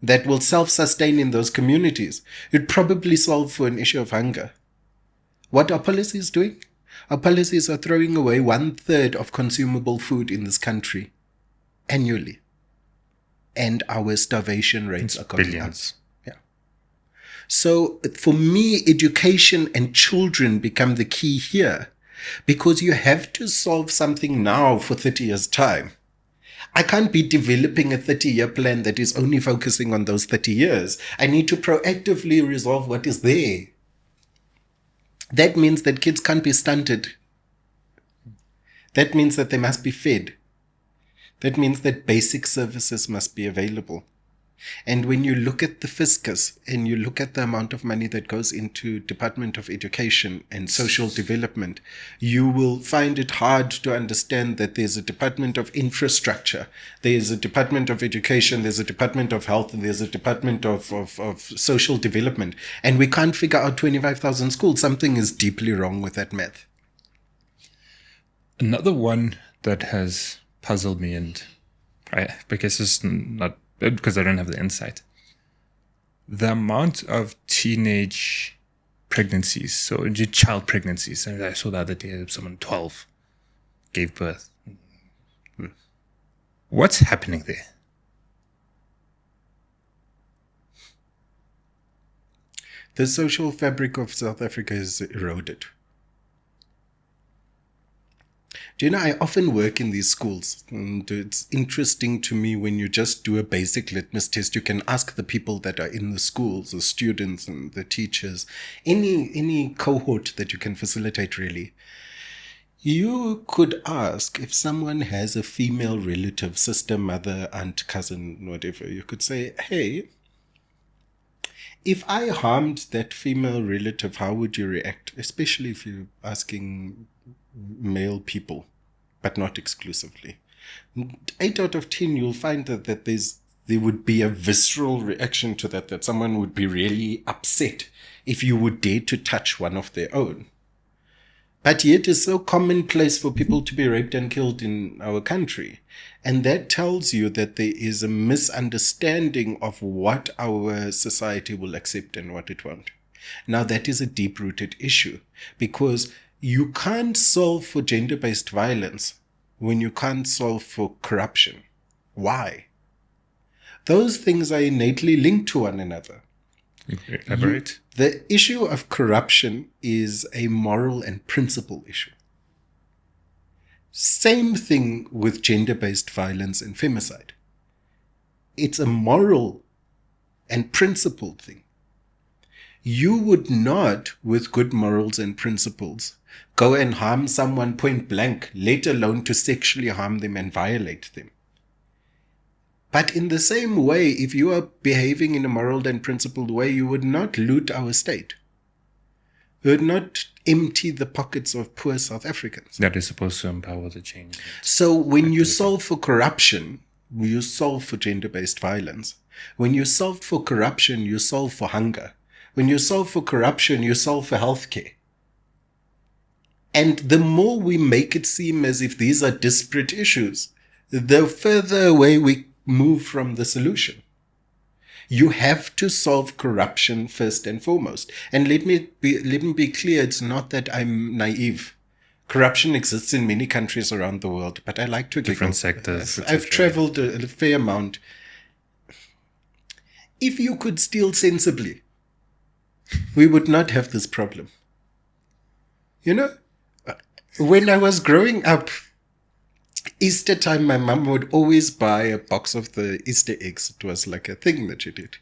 Speaker 1: that will self-sustain in those communities, you'd probably solve for an issue of hunger. What are policies doing? Our policies are throwing away 1/3 of consumable food in this country annually. And our starvation rates are going
Speaker 2: billions.
Speaker 1: up. Yeah. So for me, education and children become the key here, because you have to solve something now for 30 years' time. I can't be developing a 30-year plan that is only focusing on those 30 years. I need to proactively resolve what is there. That means that kids can't be stunted. That means that they must be fed. That means that basic services must be available. And when you look at the fiscus and you look at the amount of money that goes into Department of Education and Social Development, you will find it hard to understand that there's a Department of Infrastructure, there's a Department of Education, there's a Department of Health, and there's a Department of Social Development. And we can't figure out 25,000 schools. Something is deeply wrong with that math.
Speaker 2: Another one that has puzzled me, and because it's not because I don't have the insight. The amount of teenage pregnancies, so child pregnancies. I saw the other day someone 12 gave birth. What's happening there?
Speaker 1: The social fabric of South Africa is eroded. Do you know, I often work in these schools, and it's interesting to me when you just do a basic litmus test. You can ask the people that are in the schools, the students and the teachers, any cohort that you can facilitate, really. You could ask if someone has a female relative, sister, mother, aunt, cousin, whatever. You could say, hey, if I harmed that female relative, how would you react? Especially if you're asking male people, but not exclusively. 8 out of 10, you'll find that there would be a visceral reaction to that someone would be really upset if you would dare to touch one of their own. But yet it's so commonplace for people to be raped and killed in our country. And that tells you that there is a misunderstanding of what our society will accept and what it won't. Now, that is a deep-rooted issue, because you can't solve for gender-based violence when you can't solve for corruption. Why? Those things are innately linked to one another.
Speaker 2: Elaborate.
Speaker 1: The issue of corruption is a moral and principle issue. Same thing with gender-based violence and femicide. It's a moral and principled thing. You would not, with good morals and principles, go and harm someone point blank, let alone to sexually harm them and violate them. But in the same way, if you are behaving in a moral and principled way, you would not loot our state. You would not empty the pockets of poor South Africans.
Speaker 2: That is supposed to empower the change.
Speaker 1: So when you solve for corruption, you solve for gender-based violence. When you solve for corruption, you solve for hunger. When you solve for corruption, you solve for healthcare. And the more we make it seem as if these are disparate issues, the further away we move from the solution. You have to solve corruption first and foremost. And let me be clear, it's not that I'm naive. Corruption exists in many countries around the world, but I like to
Speaker 2: different sectors.
Speaker 1: I've traveled a fair amount. If you could steal sensibly, we would not have this problem. You know, when I was growing up, Easter time, my mom would always buy a box of the Easter eggs. It was like a thing that she did.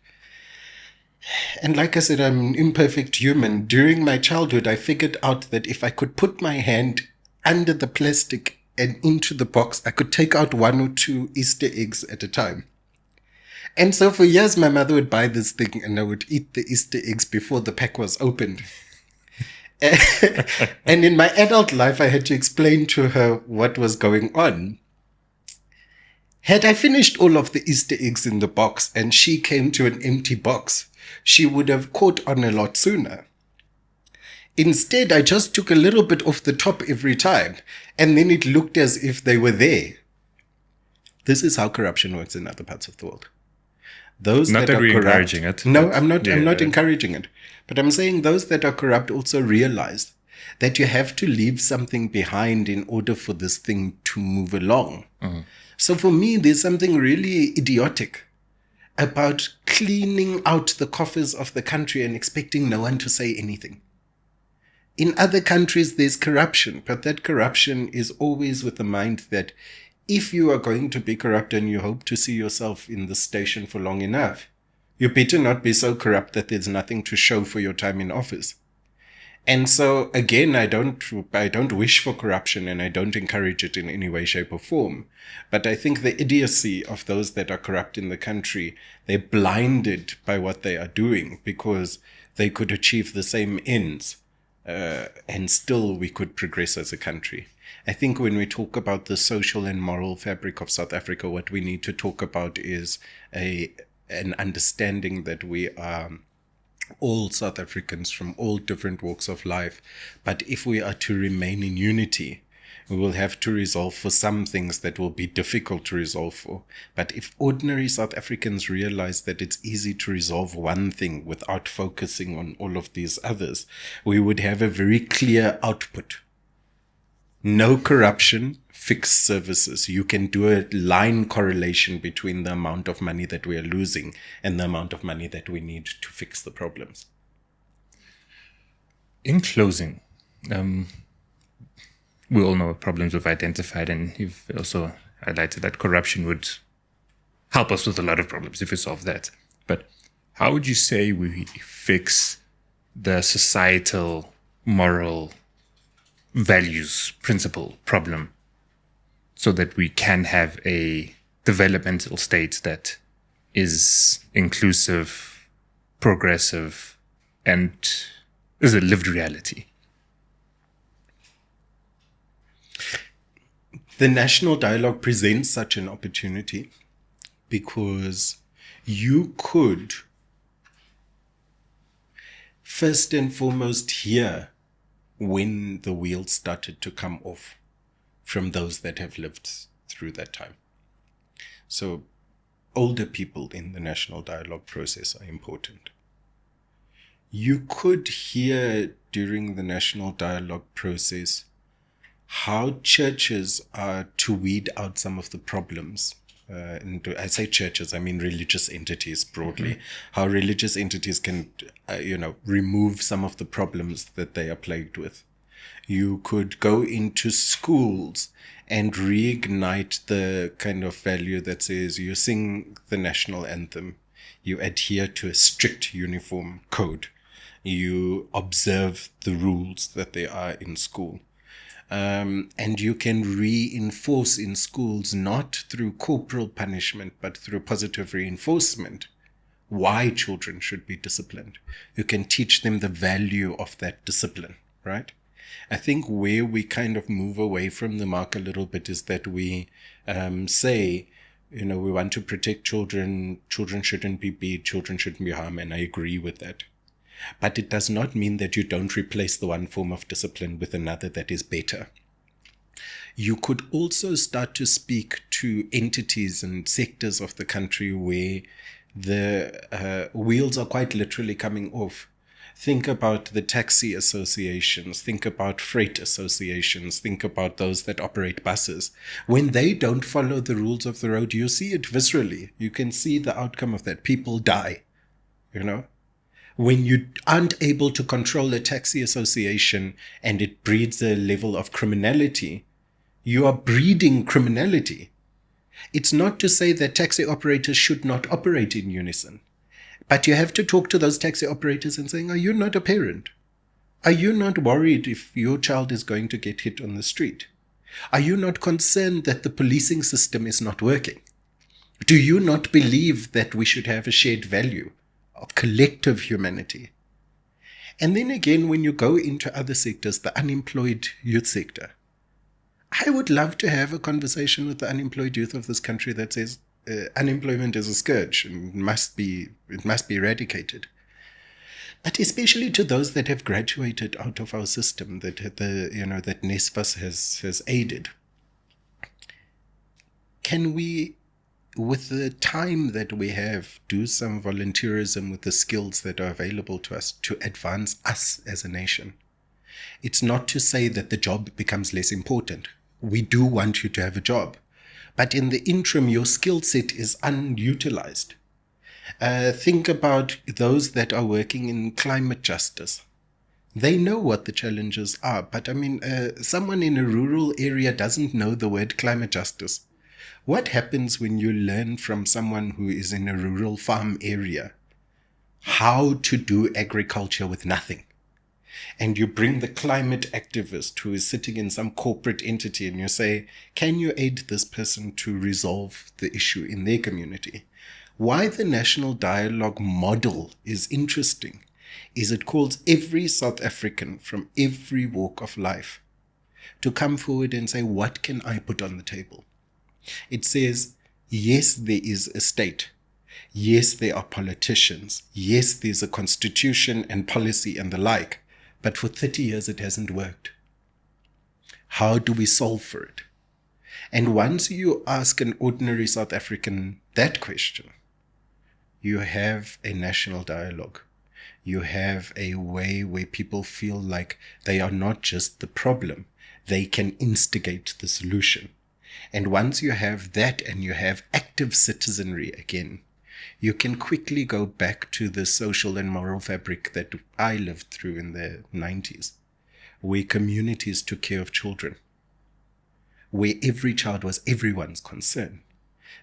Speaker 1: And like I said, I'm an imperfect human. During my childhood, I figured out that if I could put my hand under the plastic and into the box, I could take out 1 or 2 Easter eggs at a time. And so for years, my mother would buy this thing and I would eat the Easter eggs before the pack was opened. And in my adult life, I had to explain to her what was going on. Had I finished all of the Easter eggs in the box and she came to an empty box, she would have caught on a lot sooner. Instead, I just took a little bit off the top every time, and then it looked as if they were there. This is how corruption works in other parts of the world. Those
Speaker 2: not that
Speaker 1: are
Speaker 2: we're
Speaker 1: corrupt,
Speaker 2: encouraging it.
Speaker 1: No, I'm not encouraging it. But I'm saying those that are corrupt also realize that you have to leave something behind in order for this thing to move along. Mm-hmm. So for me, there's something really idiotic about cleaning out the coffers of the country and expecting no one to say anything. In other countries, there's corruption, but that corruption is always with the mind that if you are going to be corrupt and you hope to see yourself in the station for long enough, you better not be so corrupt that there's nothing to show for your time in office. And so again, I don't wish for corruption, and I don't encourage it in any way, shape, or form. But I think the idiocy of those that are corrupt in the country, they're blinded by what they are doing, because they could achieve the same ends, and still we could progress as a country. I think when we talk about the social and moral fabric of South Africa, what we need to talk about is an understanding that we are all South Africans from all different walks of life. But if we are to remain in unity, we will have to resolve for some things that will be difficult to resolve for. But if ordinary South Africans realize that it's easy to resolve one thing without focusing on all of these others, we would have a very clear output. No corruption, fixed services. You can do a line correlation between the amount of money that we are losing and the amount of money that we need to fix the problems.
Speaker 2: In closing, we all know what problems we've identified, and you've also highlighted that corruption would help us with a lot of problems if we solve that. But how would you say we fix the societal, moral, values, principle problem so that we can have a developmental state that is inclusive, progressive, and is a lived reality?
Speaker 1: The national dialogue presents such an opportunity because you could first and foremost hear when the wheels started to come off from those that have lived through that time. So older people in the national dialogue process are important. You could hear during the national dialogue process how churches are to weed out some of the problems. And I say churches, I mean religious entities broadly. Mm-hmm. How religious entities can, remove some of the problems that they are plagued with. You could go into schools and reignite the kind of value that says you sing the national anthem, you adhere to a strict uniform code, you observe the rules that there are in school. And you can reinforce in schools, not through corporal punishment, but through positive reinforcement, why children should be disciplined. You can teach them the value of that discipline, right? I think where we kind of move away from the mark a little bit is that we say, we want to protect children, children shouldn't be beat, children shouldn't be harmed, and I agree with that. But it does not mean that you don't replace the one form of discipline with another that is better. You could also start to speak to entities and sectors of the country where the wheels are quite literally coming off. Think about the taxi associations, think about freight associations, think about those that operate buses. When they don't follow the rules of the road, you see it viscerally. You can see the outcome of that. People die, When you aren't able to control a taxi association and it breeds a level of criminality, you are breeding criminality. It's not to say that taxi operators should not operate in unison, but you have to talk to those taxi operators and saying, are you not a parent? Are you not worried if your child is going to get hit on the street? Are you not concerned that the policing system is not working? Do you not believe that we should have a shared value of collective humanity? And then again, when you go into other sectors, the unemployed youth sector, I would love to have a conversation with the unemployed youth of this country that says unemployment is a scourge and it must be eradicated. But especially to those that have graduated out of our system, that that NSFAS has aided. Can we, with the time that we have, do some volunteerism with the skills that are available to us to advance us as a nation? It's not to say that the job becomes less important. We do want you to have a job. But in the interim, your skill set is unutilized. Think about those that are working in climate justice. They know what the challenges are. But someone in a rural area doesn't know the word climate justice. What happens when you learn from someone who is in a rural farm area how to do agriculture with nothing? and you bring the climate activist who is sitting in some corporate entity and you say, can you aid this person to resolve the issue in their community? Why the national dialogue model is interesting is it calls every South African from every walk of life to come forward and say, what can I put on the table? It says, yes, there is a state. Yes, there are politicians. Yes, there's a constitution and policy and the like. But for 30 years, it hasn't worked. How do we solve for it? And once you ask an ordinary South African that question, you have a national dialogue. You have a way where people feel like they are not just the problem. They can instigate the solution. And once you have that and you have active citizenry again, you can quickly go back to the social and moral fabric that I lived through in the 90s, where communities took care of children, where every child was everyone's concern.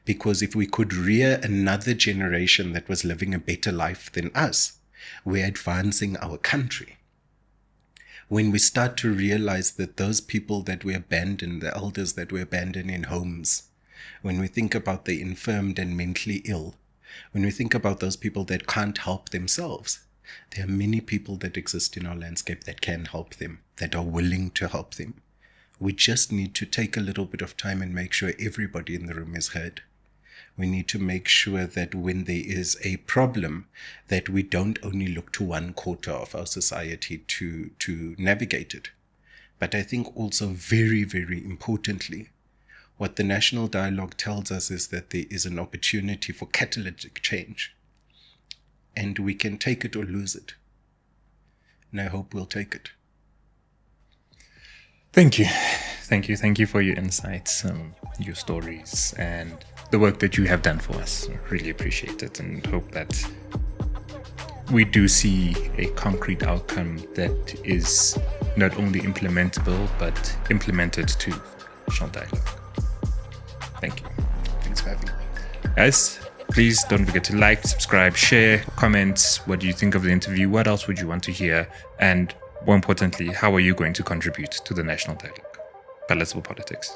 Speaker 1: Because if we could rear another generation that was living a better life than us, we're advancing our country. When we start to realize that those people that we abandoned, the elders that we abandoned in homes, when we think about the infirmed and mentally ill, when we think about those people that can't help themselves, there are many people that exist in our landscape that can help them, that are willing to help them. We just need to take a little bit of time and make sure everybody in the room is heard. We need to make sure that when there is a problem, that we don't only look to one quarter of our society to navigate it. But I think also very, very importantly, what the national dialogue tells us is that there is an opportunity for catalytic change. And we can take it or lose it. And I hope we'll take it.
Speaker 2: Thank you. Thank you for your insights, your stories, and the work that you have done for us. I really appreciate it and hope that we do see a concrete outcome that is not only implementable, but implemented to national dialogue. Thank you.
Speaker 1: Thanks for having me.
Speaker 2: Guys, please don't forget to like, subscribe, share, comment. What do you think of the interview? What else would you want to hear? And more importantly, how are you going to contribute to the national dialogue? Palatable Politics.